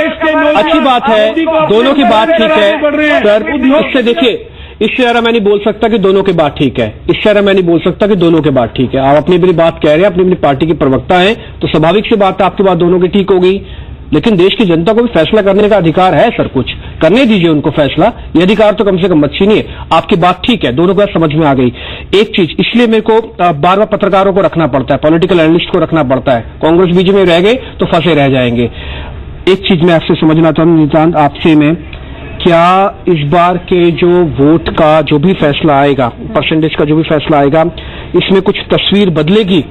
अच्छी बात है, दोनों की बात ठीक है सर। इससे देखिए, इससे ज़्यादा मैं नहीं बोल सकता कि दोनों की बात ठीक है, इससे ज़्यादा मैं नहीं बोल सकता कि दोनों की बात ठीक है। आप अपनी अपनी बात कह रहे हैं, अपनी अपनी पार्टी की प्रवक्ता हैं, तो स्वाभाविक सी बात है आपकी बात दोनों की ठीक होगी। लेकिन देश की जनता को भी फैसला करने का अधिकार है सर, कुछ करने दीजिए उनको फैसला, ये अधिकार तो कम से कम मत छीनिए। आपकी बात ठीक है, दोनों को बात समझ में आ गई। एक चीज, इसलिए मेरे को बार बार पत्रकारों को रखना पड़ता है, पॉलिटिकल एनालिस्ट को रखना पड़ता है। कांग्रेस बीच में रह गए तो फंसे रह जाएंगे। एक चीज मैं आपसे समझना चाहता हूं नितांत, आपसे मैं, क्या इस बार के जो वोट का जो भी फैसला आएगा, परसेंटेज का जो भी फैसला आएगा, इसमें कुछ तस्वीर बदलेगी?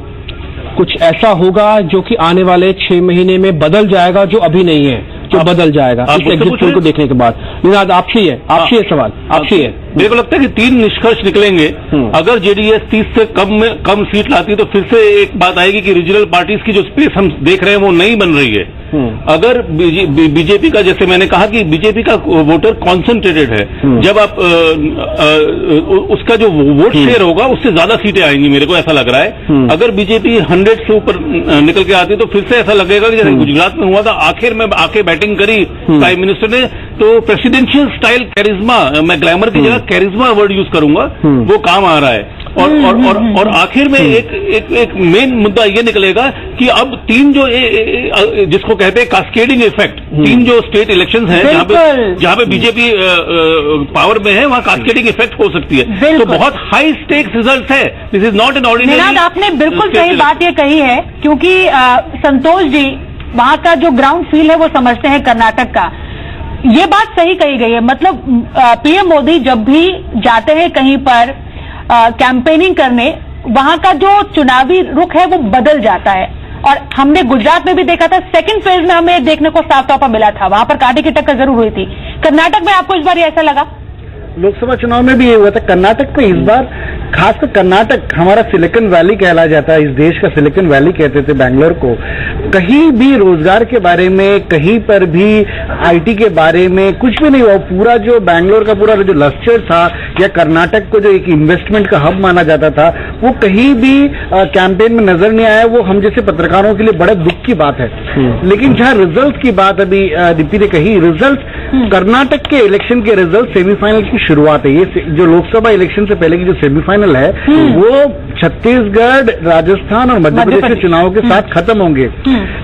कुछ ऐसा होगा जो कि आने वाले 6 महीने में बदल जाएगा, जो अभी नहीं है, जो बदल जाएगा इस एग्जिट पोल को देखने के बाद? निनाद, आपसे ही है, आपसे है सवाल, आपसे है। मेरे को लगता है कि 3 निष्कर्ष निकलेंगे। अगर जेडीएस 30 से कम सीट लाती तो फिर से एक बात आएगी कि रीजनल पार्टीज की जो स्पेस हम देख रहे हैं वो नहीं बन रही है। अगर बीजेपी का, जैसे मैंने कहा कि बीजेपी का वोटर कॉन्सेंट्रेटेड है, जब आप उसका जो वोट शेयर होगा उससे ज्यादा सीटें आएंगी, मेरे को ऐसा लग रहा है। अगर बीजेपी 100 से ऊपर निकल के आती तो फिर से ऐसा लगेगा कि जैसे गुजरात में हुआ था, आखिर में आके बैटिंग करी प्राइम मिनिस्टर ने, तो प्रेसिडेंशियल स्टाइल कैरिज्मा, मैं ग्लैमर की जगह कैरिज्मा वर्ड यूज करूंगा, वो काम आ रहा है। और आखिर में एक मेन मुद्दा ये निकलेगा कि अब 3 जो जिसको कहते हैं कास्केडिंग इफेक्ट, 3 जो स्टेट इलेक्शंस हैं जहां पे बीजेपी पावर में है, वहां कास्केडिंग इफेक्ट हो सकती है। तो बहुत हाई स्टेक्स रिजल्ट है, this is not an ordinary. आपने बिल्कुल सही बात ये कही है, क्योंकि संतोष जी वहां का जो ग्राउंड फील है वो समझते हैं कर्नाटक का। ये बात सही कही गई है, मतलब पीएम मोदी जब भी जाते हैं कहीं पर कैंपेनिंग करने, वहां का जो चुनावी रुख है वो बदल जाता है। और हमने गुजरात में भी देखा था, सेकंड फेज में हमें देखने को साफ तौर पर मिला था, वहां पर कांटे की टक्कर जरूर हुई थी। कर्नाटक में आपको इस बार ऐसा लगा? लोकसभा चुनाव में भी ये हुआ था कर्नाटक में। इस बार खासकर कर्नाटक हमारा सिलिकॉन वैली कहला जाता है, इस देश का सिलिकॉन वैली कहते थे बैंगलोर को। कहीं भी रोजगार के बारे में, कहीं पर भी आईटी के बारे में कुछ भी नहीं हुआ। पूरा जो बैंगलोर का पूरा जो लस्टर था, या कर्नाटक को जो एक इन्वेस्टमेंट का हब माना जाता था, वो कहीं भी कैंपेन में नजर नहीं आया। वो हम जैसे पत्रकारों के लिए बड़े दुख की बात है। लेकिन जहां रिजल्ट की बात अभी दीप्ति ने कही, रिजल्ट कर्नाटक के इलेक्शन के रिजल्ट सेमीफाइनल की शुरुआत है। ये जो लोकसभा इलेक्शन से पहले की जो सेमीफाइनल है वो छत्तीसगढ़, राजस्थान और मध्य प्रदेश के चुनावों के साथ खत्म होंगे।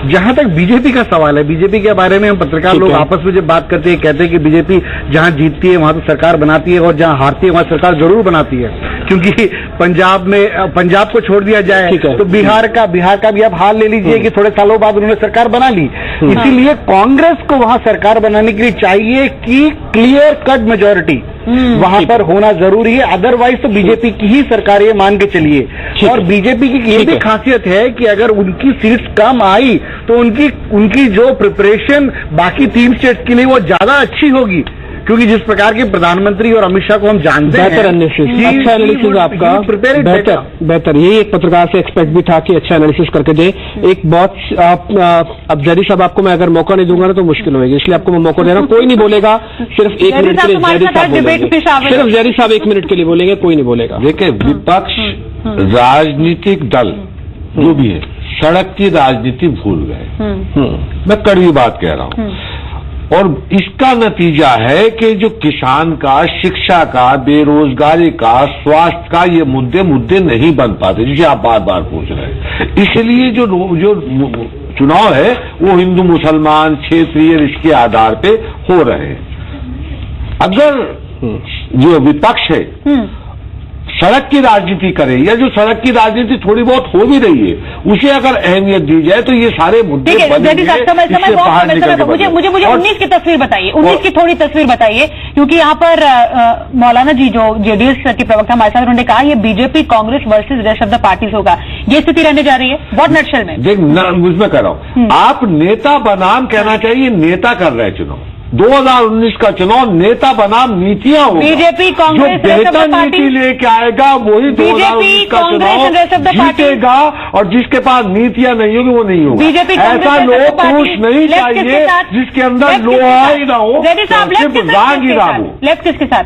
जहां तक बीजेपी का सवाल है, बीजेपी के बारे में हम पत्रकार लोग आपस में जब बात करते हैं, कहते हैं कि बीजेपी जहां जीतती है वहां तो सरकार बनाती है, और जहां हारती है वहां सरकार जरूर बनाती है। क्योंकि पंजाब को छोड़ दिया जाए तो बिहार का भी आप हाल ले लीजिए कि थोड़े सालों बाद उन्होंने सरकार बना ली। इसीलिए कांग्रेस को वहां सरकार बनाने के लिए चाहिए कि क्लियर कट मेजोरिटी वहां पर होना जरूरी है। अदरवाइज तो बीजेपी की ही सरकार ये मान के चलिए। और बीजेपी की ये भी खासियत है कि अगर उनकी सीट्स कम आई तो उनकी जो प्रिपरेशन बाकी 3 स्टेट्स के लिए वो ज्यादा अच्छी होगी। क्योंकि जिस प्रकार के प्रधानमंत्री और अमित शाह को हम जानते हैं, बेहतर एनालिसिस, अच्छा एनालिसिस आपका, बेहतर यही एक पत्रकार से एक्सपेक्ट भी था कि अच्छा एनालिसिस करके दे। एक बहुत अब जैदी साहब आपको मैं अगर मौका नहीं दूंगा ना तो मुश्किल होगी, इसलिए आपको मैं मौका दे रहा हूँ। कोई नहीं बोलेगा, सिर्फ 1 मिनट के लिए जैदी साहब बोलेंगे, सिर्फ जैदी साहब 1 मिनट के लिए बोलेंगे, कोई नहीं बोलेगा। देखिए, विपक्ष राजनीतिक दल जो भी है सड़क की राजनीति भूल गए। मैं कड़वी बात कह रहा हूं, और इसका नतीजा है कि जो किसान का, शिक्षा का, बेरोजगारी का, स्वास्थ्य का ये मुद्दे नहीं बन पाते, जिसे आप बार बार पूछ रहे हैं। इसलिए जो चुनाव है वो हिंदू मुसलमान क्षेत्रीय इसके आधार पे हो रहे हैं। अगर जो विपक्ष है सड़क की राजनीति करे, या जो सड़क की राजनीति थोड़ी बहुत हो भी रही है उसे अगर अहमियत दी जाए तो ये सारे मुद्दे मुझे 19 की तस्वीर बताइए, 19 की थोड़ी तस्वीर बताइए, क्योंकि यहाँ पर मौलाना जी जो जेडीएस के प्रवक्ता हमारे साथ, उन्होंने कहा ये BJP Congress versus rest of the parties होगा, ये स्थिति रहने जा रही है बहुत नटशेल में। देख, उसमें कह रहा हूं, आप नेता बनाम कहना चाहिए, नेता कर रहे हैं चुनाव। 2019 का चुनाव नेता बनाम नीतियां होगा। बीजेपी कांग्रेस जो बेहतर नीति लेके आएगा वही 2019 का चुनाव जीतेगा, और जिसके पास नीतियां नहीं होगी वो नहीं होगा। बीजेपी ऐसा लोग पुरुष नहीं चाहिए जिसके अंदर लोहा ही ना हो, सिर्फ जान ही ना हो। लेफ्ट किसके साथ?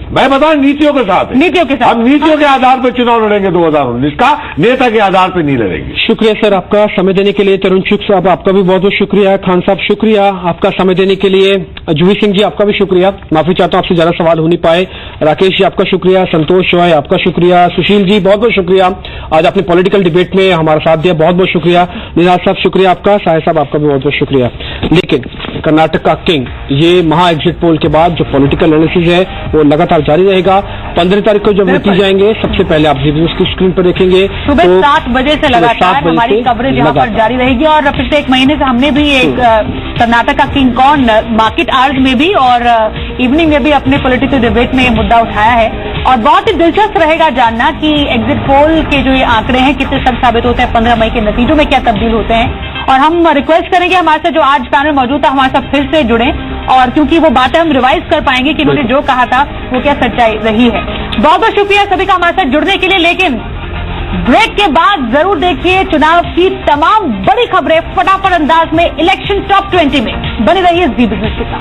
मैं बता रहा, नीतियों के साथ है। नीतियों के साथ हम नीतियों के आधार पर चुनाव लड़ेंगे 2019 का, नेता के आधार पर नहीं लड़ेंगे। शुक्रिया सर आपका समय देने के लिए। तरुण चुग साहब आपका भी बहुत बहुत शुक्रिया। खान साहब शुक्रिया आपका समय देने के लिए। जूही सिंह जी आपका भी शुक्रिया, माफी चाहता हूं आपसे ज्यादा सवाल हो नहीं पाए। राकेश जी आपका शुक्रिया, संतोष रॉय आपका शुक्रिया, सुशील जी बहुत बहुत शुक्रिया, आज आपने पॉलिटिकल डिबेट में हमारा साथ दिया, बहुत बहुत शुक्रिया। निराज साहब शुक्रिया आपका, साहे साहब आपका भी बहुत बहुत शुक्रिया। लेकिन कर्नाटक का किंग, ये महा एग्जिट पोल के बाद जो पॉलिटिकल एनालिसिस है वो लगातार जारी रहेगा। 15 तारीख को जब नतीजे जाएंगे सबसे पहले आप न्यूज की स्क्रीन पर देखेंगे। सुबह 7 बजे से लगातार हमारी कवरेज यहाँ पर जारी रहेगी, और पिछले 1 महीने से हमने भी एक कर्नाटक का किंग कौन मार्केट आवर्स में भी और इवनिंग में भी अपने पॉलिटिकल डिबेट में ये मुद्दा उठाया है। और बहुत ही दिलचस्प रहेगा जानना कि एग्जिट पोल के जो ये आंकड़े हैं कितने सच साबित होते हैं, 15 मई के नतीजों में क्या तब्दील होते हैं। और हम रिक्वेस्ट करेंगे हमारे साथ जो आज पैनल मौजूद था हमारे साथ फिर से जुड़े, और क्योंकि वो बातें हम रिवाइज कर पाएंगे कि उन्होंने जो कहा था वो क्या सच्चाई रही है। बहुत बहुत शुक्रिया सभी का हमारे साथ जुड़ने के लिए। लेकिन ब्रेक के बाद जरूर देखिए चुनाव की तमाम बड़ी खबरें फटाफट अंदाज में इलेक्शन टॉप 20 में। बने रहिए ज़ी बिज़नेस के साथ।